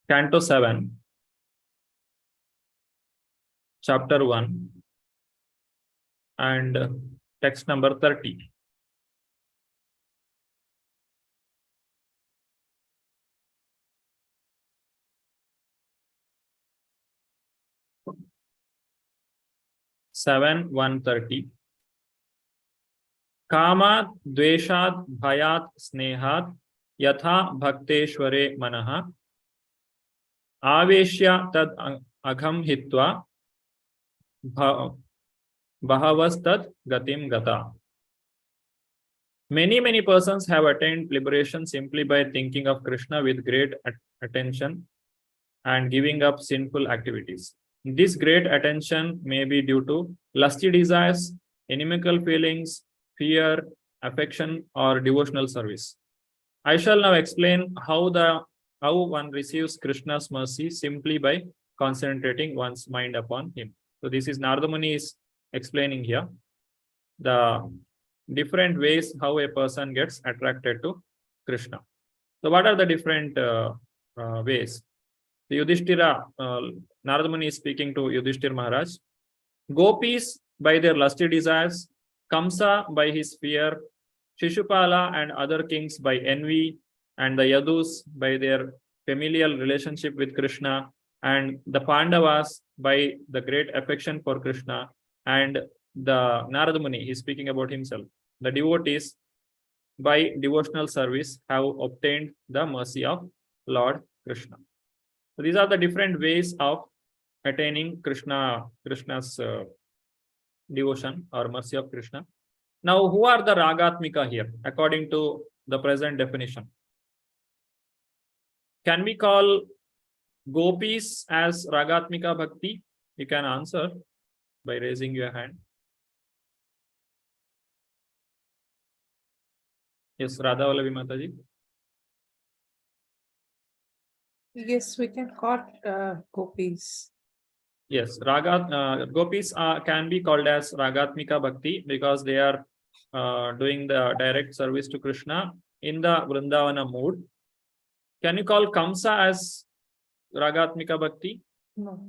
Canto 7, Chapter 1, and text number 30. Seven 130. Kamat dveshat bhayat snehat yatha bhakteshware manaha aveshya tad agham hitva bahavas tad gatim gata. Many persons have attained liberation simply by thinking of Krishna with great attention and giving up sinful activities. This great attention may be due to lusty desires, inimical feelings, fear, affection, or devotional service. I shall now explain how one receives Krishna's mercy simply by concentrating one's mind upon him. So this is Narada Muni is explaining here the different ways how a person gets attracted to Krishna. So what are the different ways? The Yudhishthira, Narada Muni is speaking to Yudhishthira Maharaj. Gopis by their lusty desires, Kamsa by his fear, Shishupala and other kings by envy, and the Yadus by their familial relationship with Krishna, and the Pandavas by the great affection for Krishna, and the Narada Muni is speaking about himself. The devotees by devotional service have obtained the mercy of Lord Krishna. So these are the different ways of attaining Krishna's devotion or mercy of Krishna. Now, who are the Ragatmika here, according to the present definition? Can we call Gopis as Ragatmika Bhakti? You can answer by raising your hand. Yes, Radha Vallavi Mataji. Yes, we can call gopis. Yes, Gopis can be called as Ragatmika Bhakti because they are doing the direct service to Krishna in the Vrindavana mood. Can you call Kamsa as Ragatmika Bhakti? No.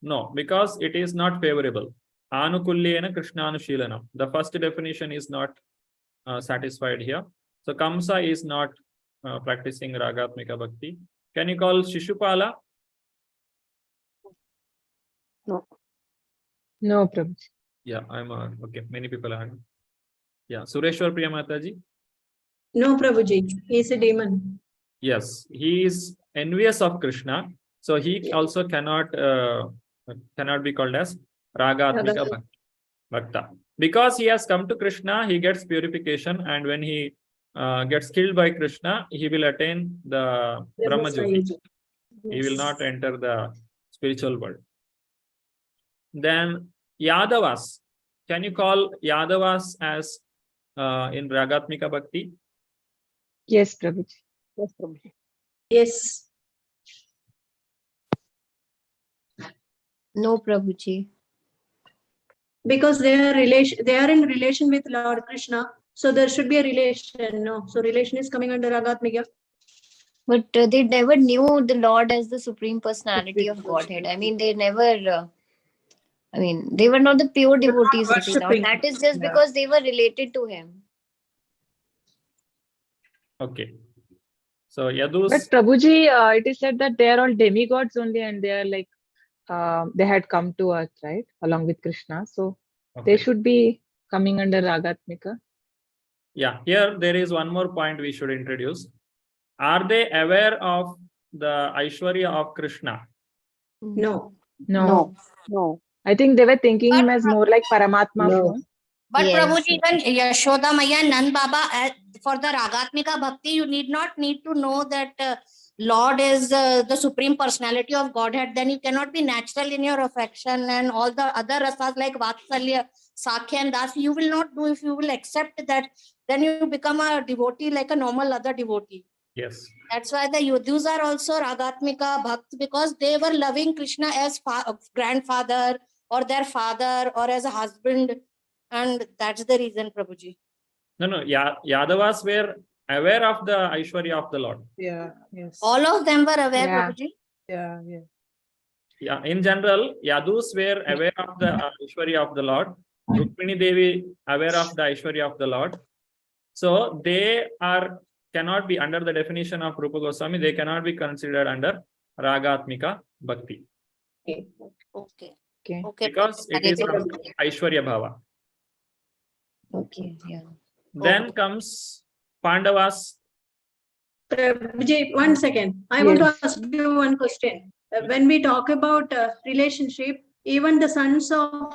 No, because it is not favorable. Anukulyena Krishnanushilanam. The first definition is not satisfied here. So Kamsa is not practicing Ragatmika Bhakti. Can you call Shishupala? No, Prabhu. Yeah, I'm okay. Many people are. Yeah, Sureshwar Priya Mataji. No, Prabhuji. He is a demon. Yes, he is envious of Krishna, so he also cannot be called as Ragatmika Bhakta. Because he has come to Krishna, he gets purification, and when he gets killed by Krishna, he will attain the Brahma Jyoti. He will not enter the spiritual world. Then Yadavas. Can you call Yadavas as in Ragatmika Bhakti? Yes, Prabhuji. Yes, Prabhuji. Yes. No, Prabhuji. Because they are in relation with Lord Krishna. So there should be a relation. No. So relation is coming under Ragatmika. But they never knew the Lord as the Supreme Personality of Godhead. I mean, they never. They were not the pure devotees of the Lord. worshipping. That is just because they were related to him. Okay. So Yadus. But Prabhuji, it is said that they are all demigods only, and they are like they had come to earth, right, along with Krishna. So they should be coming under Ragatmika. Yeah, here there is one more point we should introduce. Are they aware of the Aishwarya of Krishna? No. No. No. I think they were thinking him But as more like Paramatma No. form. But Yes. Prabhuji, even Yashoda Maya and Nand Baba, for the Ragatmika Bhakti, you need to know that Lord is the Supreme Personality of Godhead. Then you cannot be natural in your affection, and all the other rasas like Vatsalya, Sakhya and Das, you will not do. If you will accept that, then you become a devotee like a normal other devotee. Yes. That's why the Yudhus are also Ragatmika Bhakt, because they were loving Krishna as grandfather or their father or as a husband. And that's the reason, Prabhuji. No. Yadavas were aware of the Aishwarya of the Lord. Yeah. Yes. All of them were aware, Yeah. Prabhuji. Yeah. Yeah. Yeah, in general, Yadus were aware of the Aishwarya of the Lord. Rukmini Devi aware of the Aishwarya of the Lord. So they cannot be under the definition of Rupa Goswami. They cannot be considered under Ragatmika Bhakti. Okay. Okay. Because it is from Aishwarya Bhava. Okay. Yeah. Then comes Pandavas. Prabhuji, 1 second. I want to ask you one question. When we talk about relationship, even the sons of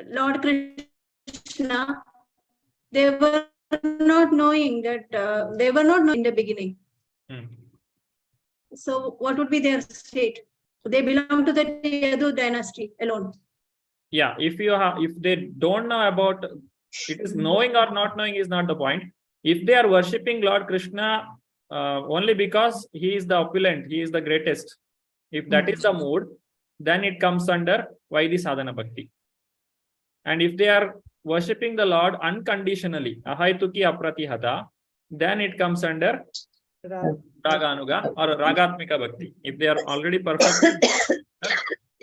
Lord Krishna, they were not knowing that they were not knowing in the beginning. So what would be their state? They belong to the Yadu dynasty alone. Yeah, if they don't know about it, is knowing or not knowing is not the point. If they are worshipping Lord Krishna only because he is the opulent, he is the greatest, if that is the mood, then it comes under Vaidhi Sadhana Bhakti. And if they are worshipping the Lord unconditionally, Ahaituki Apratihata, then it comes under Raganuga or Ragatmika Bhakti. If they are already perfect,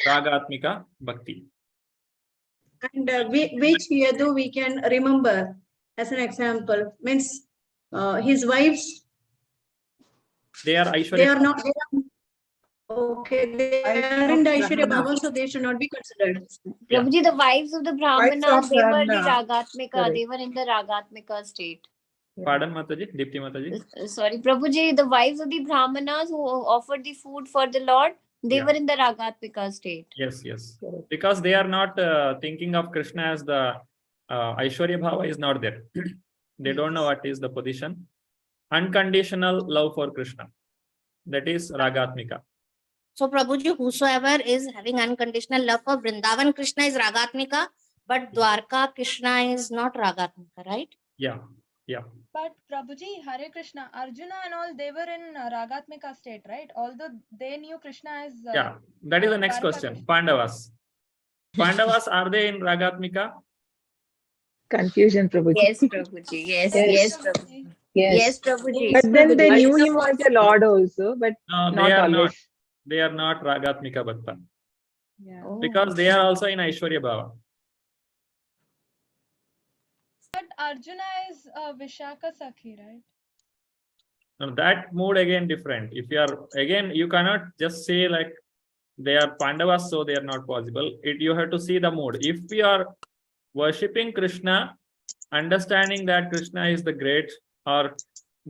Ragatmika Bhakti. And which Yadu we can remember as an example? Means his wives. They are Aishwarya. They are not. Okay, they are in the Aishwarya Bhava, so they should not be considered. Yeah. Prabhuji, the wives of the Brahmanas, of they were the Brahmana. Ragatmika. Correct. They were in the Ragatmika state. Pardon, Mataji? Dipti Mataji? Sorry, Prabhuji, the wives of the Brahmanas who offered the food for the Lord, they were in the Ragatmika state. Yes. Because they are not thinking of Krishna as the Aishwarya Bhava is not there. They don't know what is the position. Unconditional love for Krishna. That is Ragatmika. So, Prabhuji, whosoever is having unconditional love for Vrindavan Krishna is Ragatmika, but Dwarka Krishna is not Ragatmika, right? Yeah. But Prabhuji, Hare Krishna, Arjuna and all, they were in Ragatmika state, right? Although they knew Krishna as... Yeah, that is the next question. Pandavas. Pandavas, are they in Ragatmika? Confusion, Prabhuji. Yes, Prabhuji. Yes, Prabhuji. Yes, Prabhuji. But then they knew him as a Lord also, but No, not they are always. not. They are not Ragatmika Bhakta. Yeah. Because they are also in Aishwarya Bhava. But Arjuna is Vishaka Sakhi, right? Now that mood again different. If you are, again, you cannot just say like they are Pandavas, so they are not possible. You have to see the mood. If we are worshipping Krishna, understanding that Krishna is the great or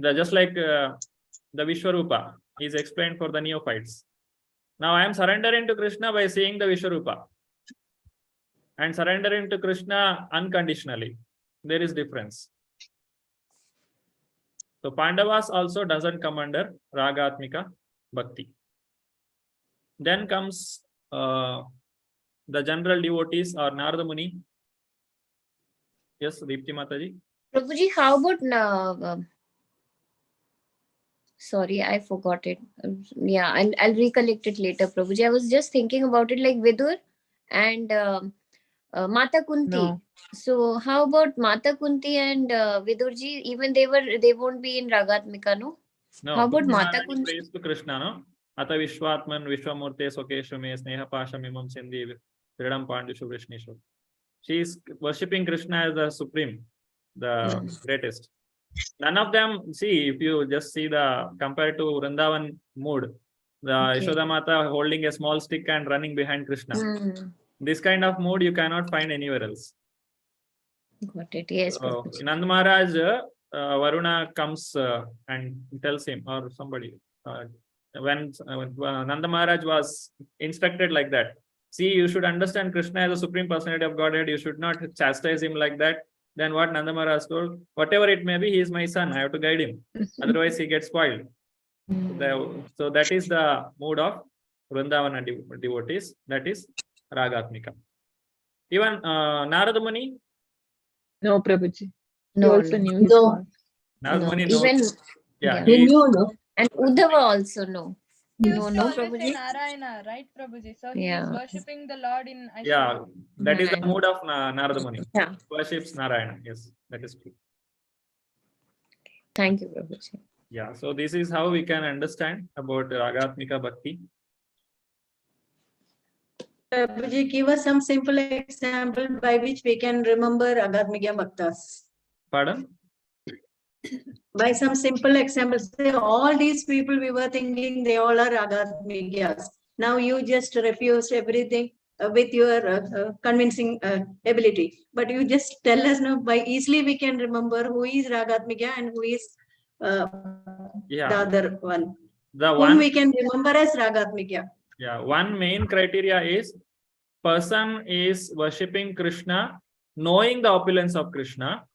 just like the Vishwarupa is explained for the neophytes. Now I am surrendering to Krishna by seeing the Vishwarupa and surrendering to Krishna unconditionally. There is difference. So Pandavas also doesn't come under Ragatmika Bhakti. Then comes the general devotees or Narada Muni. Yes, Deepti Mataji. Prabhuji, how about sorry, I forgot it. Yeah, I'll recollect it later, Prabhuji. I was just thinking about it like Vidur and Mata Kunti. No. So how about Mata Kunti and Vidurji? Even they won't be in Ragatmika, no? No. How about Mata Kunti Kunti? prays to Krishna, no? Ata Vishwatman Vishwamurte Sokeshu Me Sneha Pasha Mimam Sindhi Viradam Pandishu Vrishnishu. She is worshipping Krishna as the supreme, the greatest. None of them, see, if you just see the compared to Vrindavan mood, the Yashoda Mata holding a small stick and running behind Krishna. This kind of mood you cannot find anywhere else. Got it. Yes. In Nanda Maharaj, Varuna comes and tells him, or somebody, when Nanda Maharaj was instructed like that, see, you should understand Krishna as a supreme personality of Godhead, you should not chastise him like that. Then what Nanda Maharaj told, whatever it may be, he is my son, I have to guide him. Otherwise, he gets spoiled. So that is the mood of Vrindavana devotees, that is Ragatmika. Even Narada Muni. No, Prabhuji. No, He also no. knew his No. God. Narada Muni Even knows. Yeah, He knew, no? and Uddhava also no. He No, used to no, always say Prabhuji. Narayana, right, Prabhuji? So he is Yeah. worshipping the Lord in Aishwarya. yeah, that is the mood of Narada Muni. Yeah. Worships Narayana. Yes, that is true. Thank you, Prabhuji. Yeah, so this is how we can understand about Ragatmika Bhakti. Prabhuji, give us some simple example by which we can remember Ragatmika Bhaktas. Pardon? By some simple examples, say all these people we were thinking they all are Ragatmikas. Now you just refused everything with your convincing ability. But you just tell us now, by easily we can remember who is Ragatmika and who is the other one. The Whom one we can remember as Ragatmika. Yeah, one main criteria is person is worshipping Krishna, knowing the opulence of Krishna,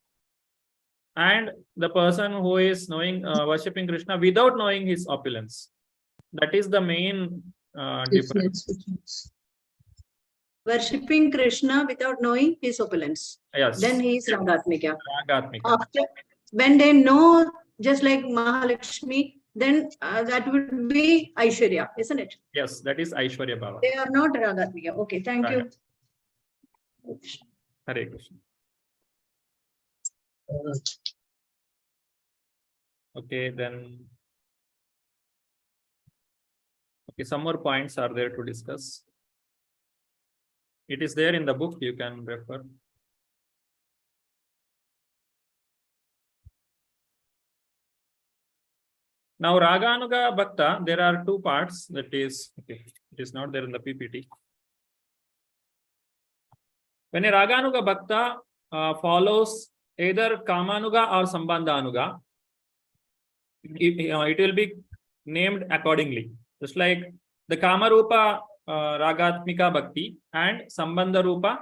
and the person who is knowing worshipping Krishna without knowing his opulence. That is the main difference. Worshipping Krishna without knowing his opulence. Yes. Then he is Ragatmika. Ragatmika. After, when they know, just like Mahalakshmi, then that would be Aishwarya, isn't it? Yes, that is Aishwarya Bhava. They are not Ragatmika. Okay, thank you. Hare Krishna. Okay, then. Okay, some more points are there to discuss. It is there in the book, you can refer. Now, Raganuga Bhakta, there are two parts. That is, okay, it is not there in the PPT. When a Raganuga Bhakta follows either Kamanuga or Sambandhanuga, it will be named accordingly. Just like the Kamarupa Ragatmika Bhakti and Sambandharupa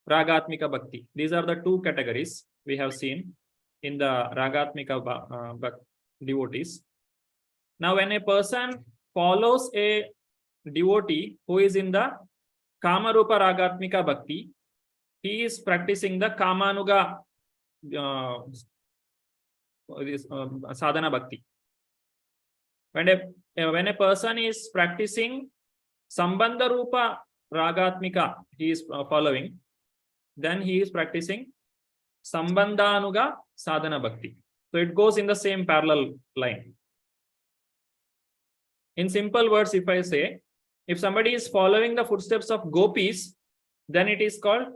Ragatmika Bhakti. These are the two categories we have seen in the Ragatmika devotees. Now, when a person follows a devotee who is in the Kamarupa Ragatmika Bhakti, he is practicing the Kamanuga sadhana bhakti. When a person is practicing Sambandha Rupa Ragatmika, he is following, then he is practicing Sambandhanuga sadhana bhakti. So it goes in the same parallel line. In simple words, if I say, if somebody is following the footsteps of gopis, then it is called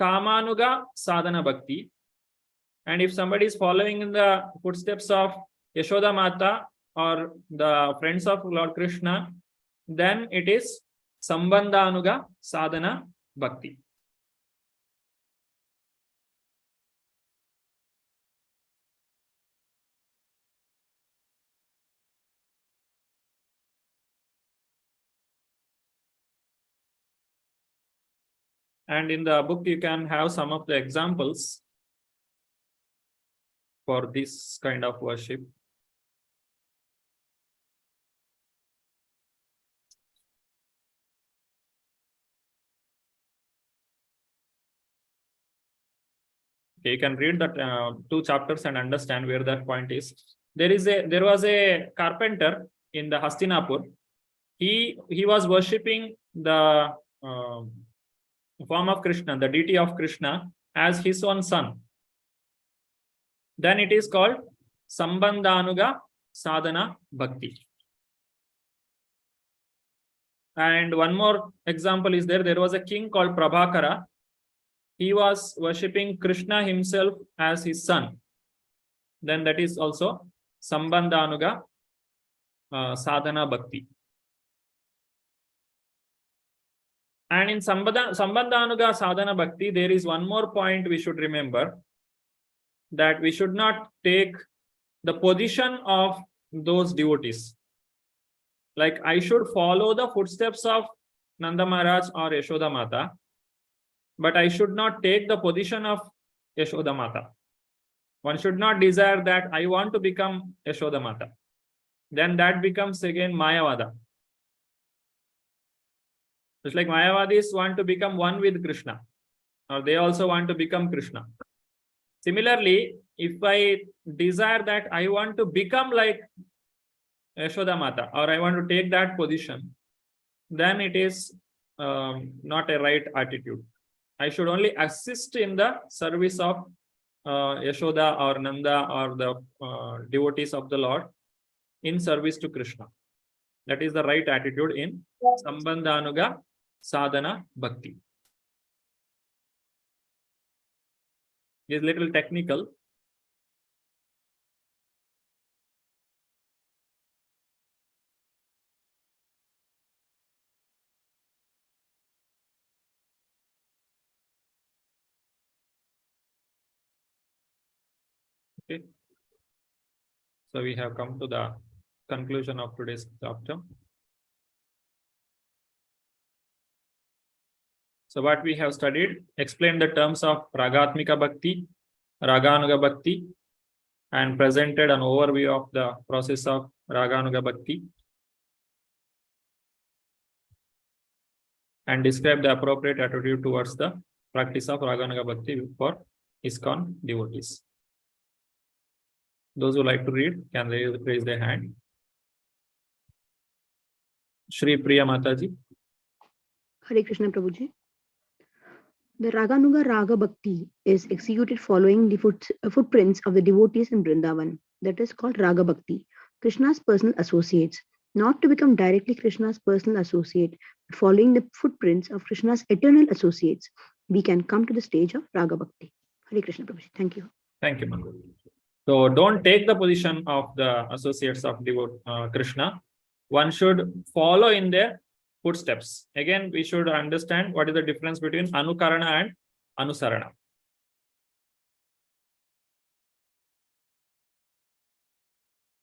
Kamanuga sadhana bhakti. And if somebody is following in the footsteps of Yashoda Mata or the friends of Lord Krishna, then it is Sambandhanuga sadhana bhakti. And in the book, you can have some of the examples for this kind of worship. Okay, you can read that 2 chapters and understand where that point is. There was a carpenter in the Hastinapur. He was worshipping the form of Krishna, the deity of Krishna, as his own son. Then it is called Sambandhanuga Sadhana Bhakti. And one more example is there. There was a king called Prabhakara. He was worshipping Krishna himself as his son. Then that is also Sambandhanuga Sadhana Bhakti. And in Sambandhanuga Sadhana Bhakti, there is one more point we should remember, that we should not take the position of those devotees. Like, I should follow the footsteps of Nanda Maharaj or Yashoda Mata, but I should not take the position of Yashoda Mata. One should not desire that I want to become Yashoda Mata. Then that becomes again Mayavada. Just like Mayavadis want to become one with Krishna, or they also want to become Krishna. Similarly, if I desire that I want to become like Yashoda Mata, or I want to take that position, then it is not a right attitude. I should only assist in the service of Yashoda or Nanda or the devotees of the Lord in service to Krishna. That is the right attitude in Sambandhanuga Sadhana Bhakti. It is little technical. Okay. So we have come to the conclusion of today's chapter. So what we have studied, explained the terms of Ragatmika Bhakti, Raganuga Bhakti, and presented an overview of the process of Raganuga Bhakti, and described the appropriate attitude towards the practice of Raganuga Bhakti for ISKCON devotees. Those who like to read can raise their hand. Shri Priya Mataji. Hare Krishna Prabhuji. The Raganuga Raga Bhakti is executed following the footprints of the devotees in Vrindavan. That is called Raga Bhakti, Krishna's personal associates. Not to become directly Krishna's personal associate, but following the footprints of Krishna's eternal associates, we can come to the stage of Raga Bhakti. Hare Krishna Prabhuji. Thank you. Thank you, Mangal. So don't take the position of the associates of Krishna. One should follow in their footsteps. Again, we should understand what is the difference between Anukarana and Anusarana.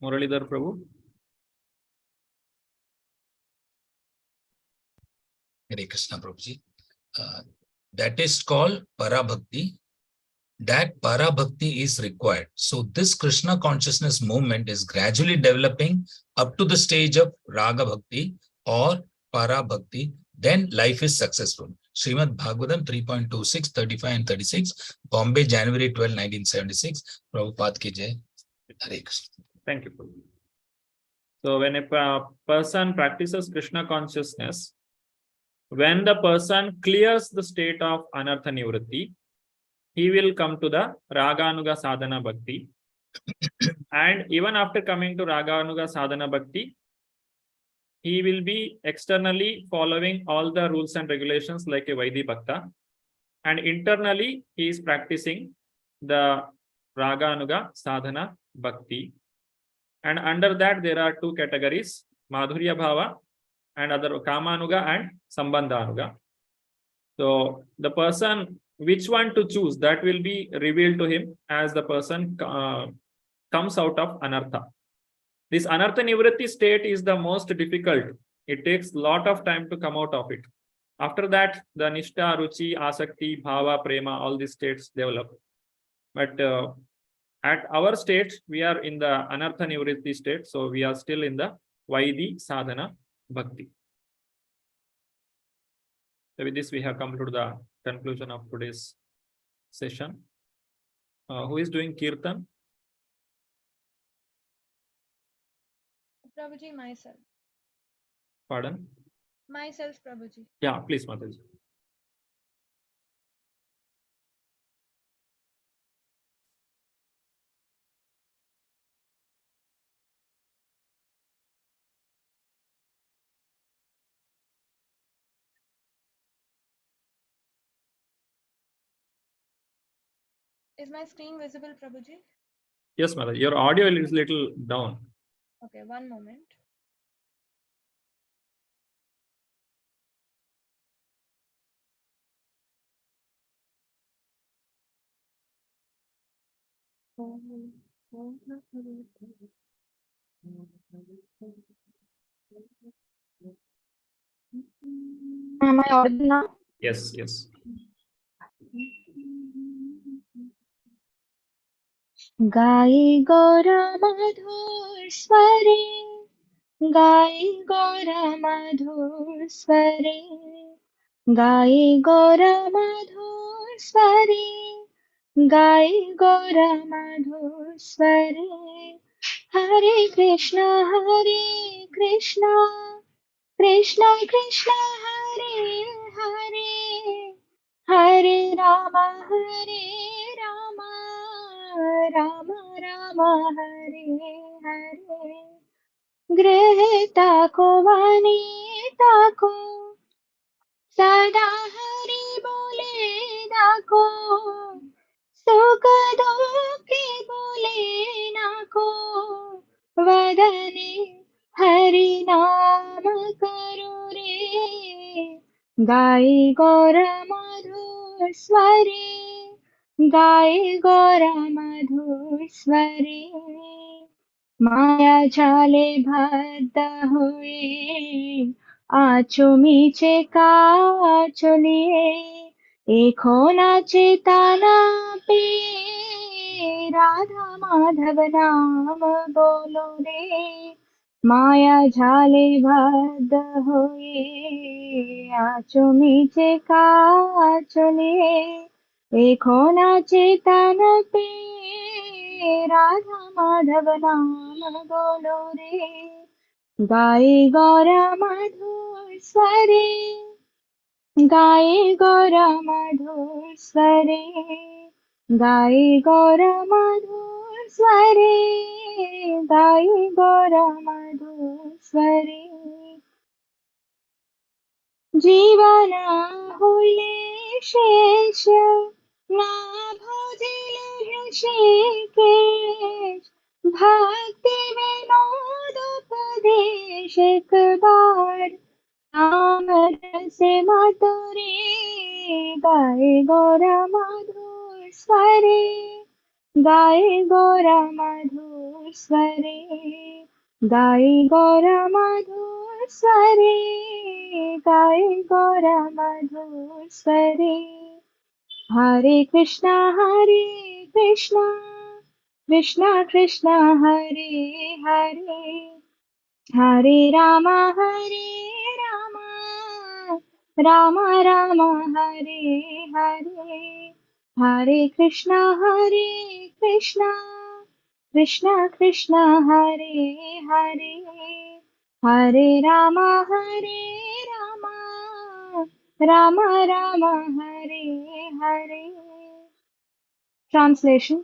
Muralidhar Prabhu. Hare Krishna Prabhuji. That is called Parabhakti. That Parabhakti is required. So this Krishna consciousness movement is gradually developing up to the stage of Raga Bhakti or Parabhakti. Then life is successful. Srimad Bhagavatam 3.26, 35 and 36, Bombay, January 12, 1976. Prabhupada ki jai. Hare Krishna. Thank you, Prabhu. So when a person practices Krishna consciousness, when the person clears the state of Anartha Nivritti, he will come to the Raganuga Sadhana Bhakti. And even after coming to Raganuga Sadhana Bhakti, he will be externally following all the rules and regulations like a Vaidhi Bhakta. And internally, he is practicing the Raganuga Sadhana Bhakti. And under that, there are 2 categories, Madhurya Bhava and other Kamanuga and Sambandhanuga. So the person, which one to choose, that will be revealed to him as the person comes out of Anartha. This Anartha Nivritti state is the most difficult. It takes a lot of time to come out of it. After that, the Nishta, Ruchi, Asakti, Bhava, Prema, all these states develop. But at our state, we are in the Anartha Nivritti state. So we are still in the Vaidhi Sadhana Bhakti. So with this, we have come to the conclusion of today's session. Who is doing Kirtan? Prabhuji, myself. Pardon? Myself, Prabhuji. Yeah, please, Mataji. Is my screen visible, Prabhuji? Yes, Mataji. Your audio is little down. Okay, one moment. Am I audible now? Yes, yes. गाये गौरा मधुर स्वरे गाये गौरा मधुर स्वरे गाये गौरा मधुर स्वरे गाये गौरा मधुर स्वरे हरे कृष्णा कृष्णा कृष्णा हरे हरे हरे राम राम राम हरे हरे गृहता को वनिता को सदा हरि बोले नाको सुख दुःखी बोले नाको वदने हरि नाम करो रे गाये गौर मधुर स्वरे गाये गौर मधुर स्वरे माया जाले बद्ध हुए आचो मीचे काचलिए एक होना चेतना पे राधा माधव नाम बोलो रे माया जाले बद्ध हुए आचो मीचे काचलिए एक होना चेतना पे राधा माधव नाम बोलो रे गाये गौरा मधुर स्वरे गाये गौरा मधुर स्वरे गाये गौरा मधुर स्वरे गाये गौरा मधुर स्वरे जीवन हुले शेष ना भोजिले ऋषिकेश भक्ति विनोद उपदेश एक बार नाम रसे मातुरी गाये गौरा मधुर स्वरे गाये गौरा मधुर स्वरे गाये गौरा मधुर स्वरे गाये गौरा मधुर स्वरे हरे Krishna Krishna Krishna Hare Hare Hare Ram Ram Ram Hare Hare Hare Krishna Krishna Krishna Hare Hare Hare Ram Ram Ram Hare Hare Translation.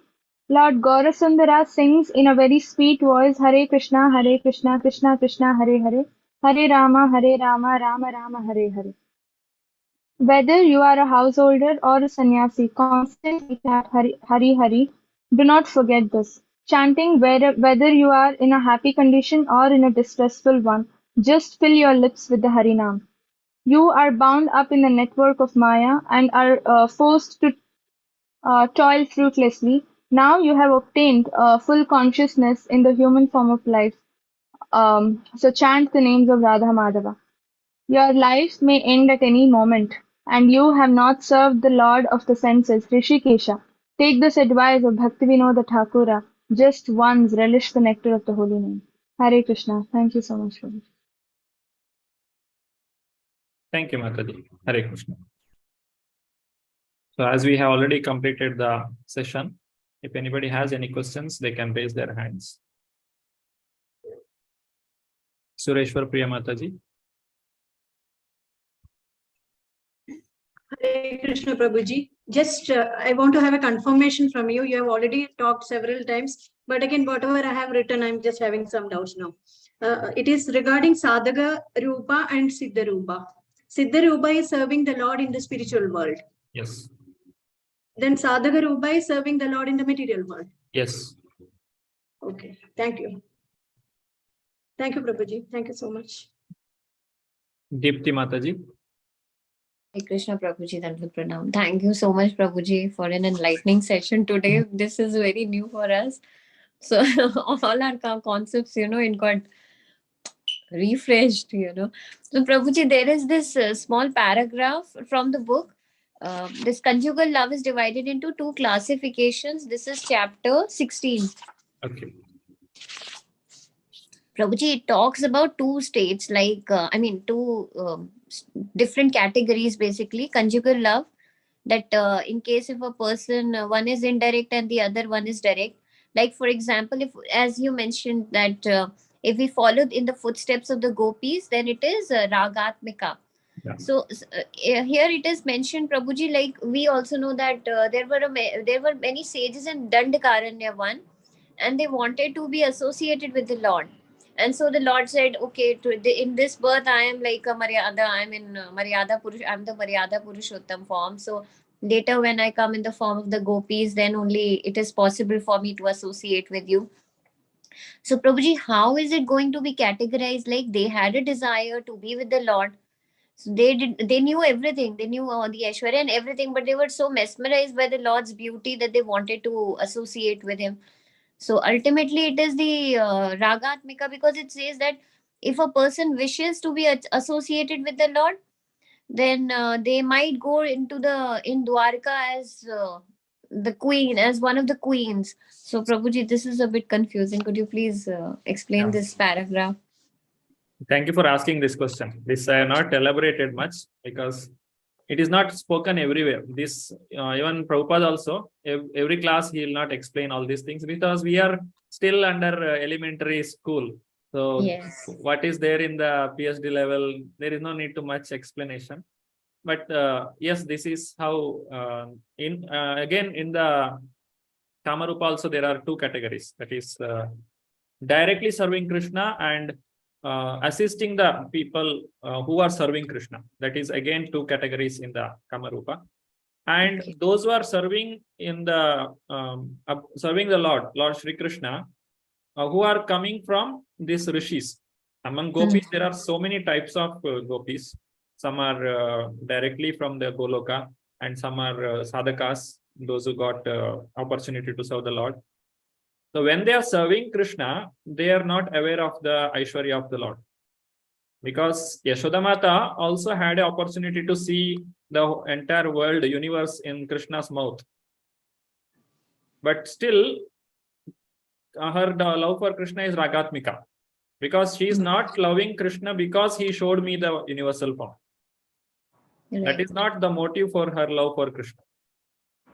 Lord Gaurasundara sings in a very sweet voice, Hare Krishna, Krishna Krishna, Hare Hare, Hare Rama, Rama Rama, Hare Hare. Whether you are a householder or a sannyasi, constantly chant Hari Hari. Do not forget this. Chanting whether you are in a happy condition or in a distressful one, just fill your lips with the Harinam. You are bound up in the network of Maya and are forced to toil fruitlessly. Now you have obtained full consciousness in the human form of life. So chant the names of Radha Madhava. Your lives may end at any moment, and you have not served the Lord of the senses, Rishikesha. Take this advice of Bhaktivinoda Thakura. Just once relish the nectar of the holy name. Hare Krishna. Thank you so much for this. Thank you, Mataji. Hare Krishna. So as we have already completed the session, if anybody has any questions, they can raise their hands. Sureshwar Priya Mataji. Hare Krishna Prabhuji. Just I want to have a confirmation from you. You have already talked several times, but again, whatever I have written, I'm just having some doubts now. It is regarding Sadhaka Rupa and Siddha Rupa. Siddha Rupa is serving the Lord in the spiritual world. Yes. Then Sadhaka Rupa is serving the Lord in the material world. Yes. Okay. Thank you. Thank you, Prabhuji. Thank you so much. Deepti Mataji. Hare Krishna Prabhuji, Dandavat Pranam. Thank you so much, Prabhuji, for an enlightening session today. This is very new for us. So all our concepts, it got refreshed, So Prabhuji, there is this small paragraph from the book. This conjugal love is divided into two classifications. This is chapter 16. Okay. Prabhuji, it talks about two states, two different categories, basically. Conjugal love, that in case if a person, one is indirect and the other one is direct. Like, for example, if, as you mentioned, that if we followed in the footsteps of the gopis, then it is ragatmika. Yeah. So here it is mentioned, Prabhuji, like we also know that there were many sages in Dandakaranya one, and they wanted to be associated with the Lord. And so the Lord said, okay, in this birth, I am like a Maryada, I'm in Maryada Purush, I'm the Maryada Purushottam form. So later when I come in the form of the gopis, then only it is possible for me to associate with you. So Prabhuji, how is it going to be categorized? Like they had a desire to be with the Lord. So they knew everything. They knew the Aishwarya and everything, but they were so mesmerized by the Lord's beauty that they wanted to associate with him. So ultimately, it is the Ragatmika, because it says that if a person wishes to be associated with the Lord, then they might go in Dwarka as the queen, as one of the queens. So Prabhuji, this is a bit confusing. Could you please explain this paragraph? Thank you for asking this question. This I have not elaborated much because it is not spoken everywhere. This even Prabhupada also, every class he will not explain all these things because we are still under elementary school. So yes, what is there in the PhD level, there is no need to much explanation. But yes, this is how again in the Kamarupa also there are two categories. That is directly serving Krishna and assisting the people who are serving Krishna. That is again two categories in the Kamarupa. And those who are serving in the serving the Lord Shri Krishna, who are coming from these rishis. Among gopis, there are so many types of gopis. Some are directly from the Goloka, and some are sadhakas, those who got opportunity to serve the Lord. So when they are serving Krishna, they are not aware of the Aishwarya of the Lord. Because Yashodamata also had an opportunity to see the entire world, universe in Krishna's mouth. But still, her love for Krishna is Ragatmika. Because she is not loving Krishna because he showed me the universal form. Right. That is not the motive for her love for Krishna.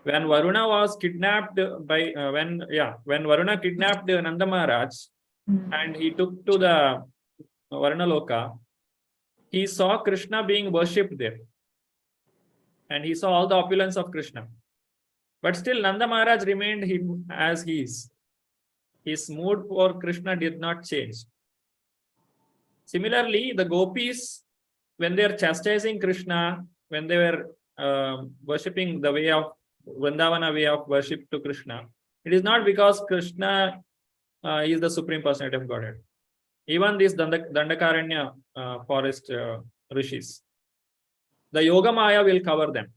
When Varuna was kidnapped by when Varuna kidnapped Nanda Maharaj and he took to the Varuna Loka, he saw Krishna being worshipped there, and he saw all the opulence of Krishna. But still, Nanda Maharaj remained him as he is. His mood for Krishna did not change. Similarly, the gopis, when they are chastising Krishna, when they were worshipping the way of Vrindavana way of worship to Krishna, it is not because Krishna is the Supreme Personality of Godhead. Even these Dandakaranya forest rishis, the Yoga Maya will cover them.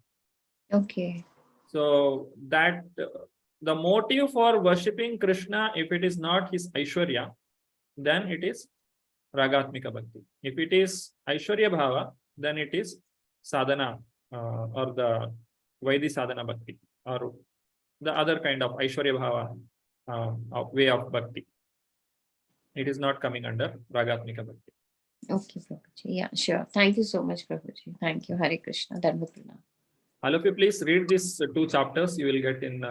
Okay. So that the motive for worshipping Krishna, if it is not his Aishwarya, then it is Ragatmika Bhakti. If it is Aishwarya Bhava, then it is sadhana or the Vaidhi sadhana Bhakti or the other kind of Aishwarya Bhava of way of Bhakti. It is not coming under Ragatmika Bhakti. Okay, Prabhuji. Yeah, sure. Thank you so much, Prabhuji. Thank you. Hare Krishna. Dandavat Pranam. All of you, please read these two chapters. You will get in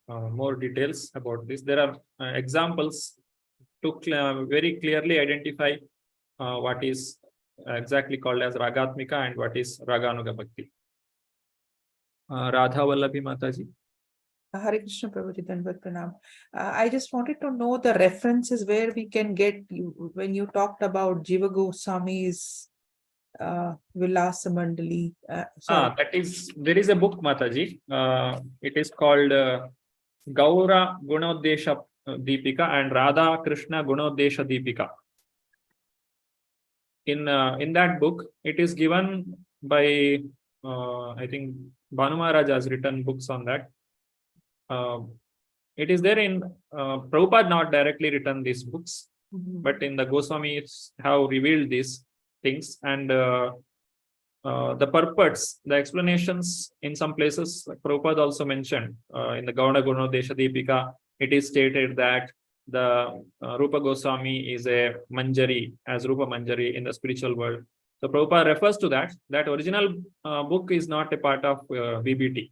more details about this. There are examples to very clearly identify what is exactly called as Ragatmika and what is Raganuga Bhakti. Radha Vallabi Mataji. Hare Krishna Prabhuji, Dandavat Pranam. I just wanted to know the references where we can get you when you talked about Jiva Goswami's Vilasa Mandali. That is, there is a book, Mataji. It is called Gaura Gunodesha Deepika and Radha Krishna Gunodesha Deepika. In that book, it is given by I think Bhanu Maharaj has written books on that. It is there in Prabhupada not directly written these books, but in the Goswamis have revealed these things, and the purports, the explanations in some places, like Prabhupada also mentioned in the Gauna Gunodesha Deepika, it is stated that the Rupa Goswami is a Manjari, as Rupa Manjari in the spiritual world. So Prabhupada refers to that. That original book is not a part of VBT.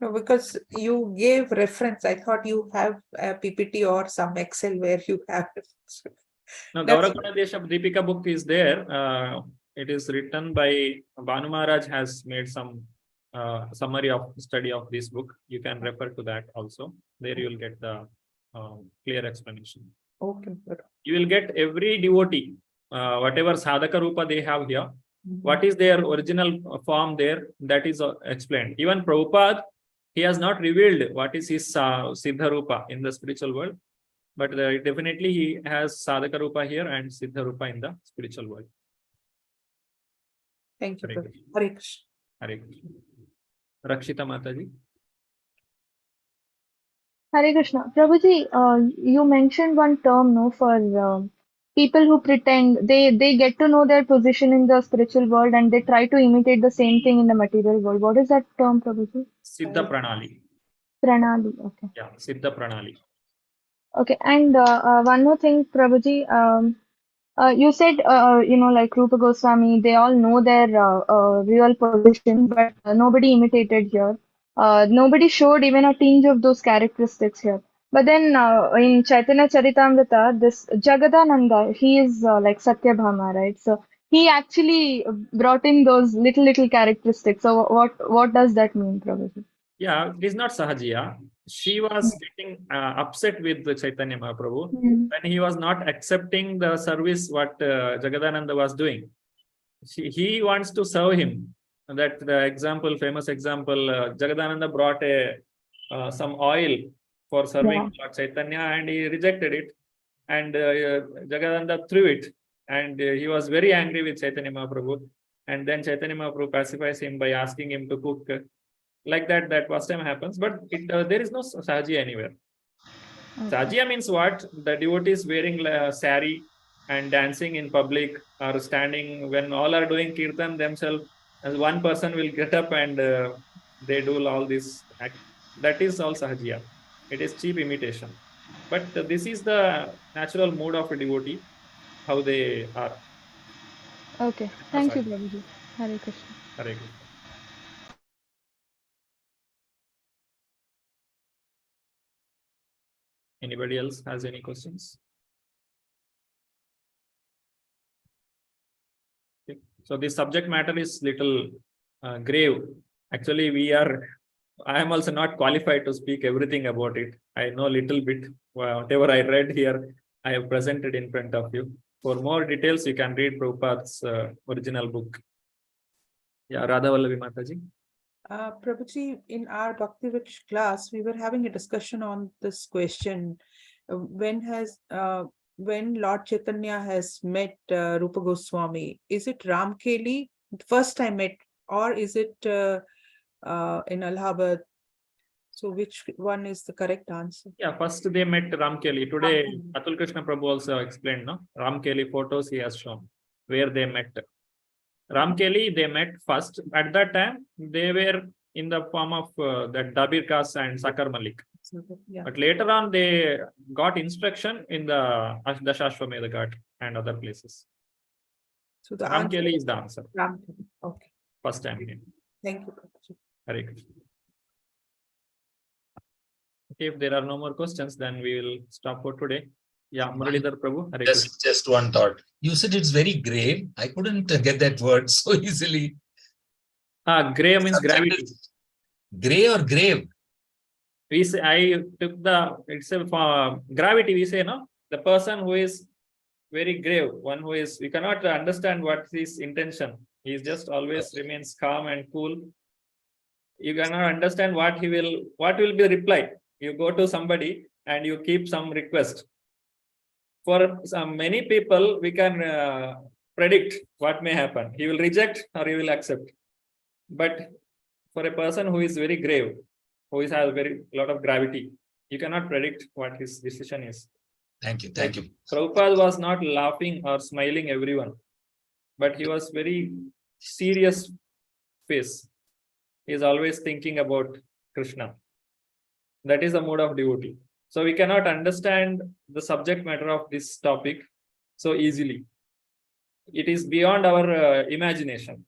No, because you gave reference. I thought you have a PPT or some Excel where you have it. No, Gaura Gunodesha Deepika book is there. It is written by Bhanu Maharaj, has made some summary of study of this book. You can refer to that also. There you will get the clear explanation. Okay. You will get every devotee, whatever sadhaka rupa they have here, what is their original form there, that is explained. Even Prabhupada, he has not revealed what is his Siddha Rupa in the spiritual world, but definitely he has sadhaka rupa here and Siddha Rupa in the spiritual world. Thank you. Hare Krishna. Hare Krishna. Rakshita Mataji. Hare Krishna. Prabhuji, you mentioned one term, no, for people who pretend they get to know their position in the spiritual world and they try to imitate the same thing in the material world. What is that term, Prabhuji? Siddha Pranali. Pranali. Okay. Yeah, Siddha Pranali. Okay. And one more thing, Prabhuji. You said, like Rupa Goswami, they all know their real position, but nobody imitated here. Nobody showed even a tinge of those characteristics here. But then in Chaitanya Charitamrita, this Jagadananda, he is like Satyabhama, right? So he actually brought in those little characteristics. So what does that mean, Prabhuji? Yeah, it is not Sahajiya. She was getting upset with the Chaitanya Mahaprabhu when he was not accepting the service what Jagadananda was doing. He wants to serve him. That the example, famous example, Jagadananda brought some oil for serving Lord Chaitanya and he rejected it. And Jagadananda threw it. And he was very angry with Chaitanya Mahaprabhu. And then Chaitanya Mahaprabhu pacifies him by asking him to cook. Like that first time happens, but there is no Sahajiya anywhere. Okay. Sahajiya means what? The devotees wearing sari and dancing in public or standing when all are doing kirtan themselves, as one person will get up and they do all this. That is all Sahajiya. It is cheap imitation. But this is the natural mood of a devotee, how they are. Okay. Thank you, Prabhuji. Hare Krishna. Hare Krishna. Anybody else has any questions? Okay. So this subject matter is little grave. Actually, I am also not qualified to speak everything about it. I know little bit. Whatever I read here, I have presented in front of you. For more details, you can read Prabhupada's original book. Yeah, Radha Vallabi Mataji. Prabhuji, in our Bhakti Rich class, we were having a discussion on this question. When Lord Chaitanya has met Rupa Goswami, is it Ramkeli, first time met, or is it in Allahabad? So which one is the correct answer? Yeah, first they met Ramkeli. Today, Atul Krishna Prabhu also explained, no? Ramkeli photos he has shown where they met. Ramkeli, they met first. At that time, they were in the form of that Dabir Kas and Sakar Malik. Yeah. But later on, they got instruction in the Shashwamedha Ghat and other places. So the Ramkeli is the answer. Ramkeli. Okay. First time. Thank you, Prabhuji. Hare Krishna. Okay, if there are no more questions, then we will stop for today. Yeah, Muralidhar Prabhu. Hare Krishna. Just one thought. You said it's very grave. I couldn't get that word so easily. Grey means gravity. Gray or grave? We say, I took the itself gravity. We say, no, the person who is very grave, one who is, we cannot understand what his intention. He is just always remains calm and cool. You cannot understand what will be the reply. You go to somebody and you keep some request. For many people, we can predict what may happen. He will reject or he will accept. But for a person who is very grave, who has very lot of gravity, you cannot predict what his decision is. Thank you. Thank you. Prabhupada was not laughing or smiling everyone, but he was very serious face. He is always thinking about Krishna. That is the mode of devotee. So we cannot understand the subject matter of this topic so easily. It is beyond our imagination.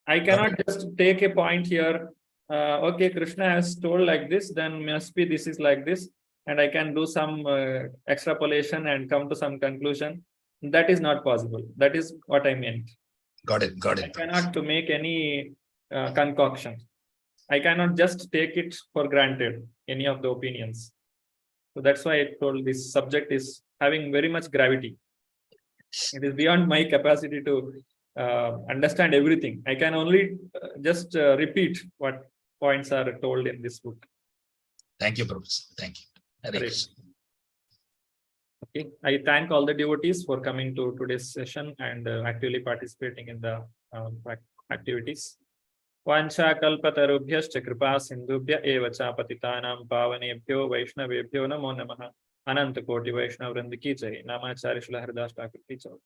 I cannot just take a point here. Okay, Krishna has told like this, then must be this is like this, and I can do some extrapolation and come to some conclusion. That is not possible. That is what I meant. Got it. Got it. I cannot to make any concoction. I cannot just take it for granted, any of the opinions. So that's why I told this subject is having very much gravity. It is beyond my capacity to understand everything. I can only just repeat what points are told in this book. Thank you, Professor. Thank you. Hare Krishna. Okay, I thank all the devotees for coming to today's session and actively participating in the activities. Vancha kalpatarubhyascha kripa sindhubhya eva cha patitanam pavanebhyo vaishnavebhyo namo namaha. Ananta Koti Vaishnav Vrinda ki jai. Namacharya Srila Haridas Thakur ki jai.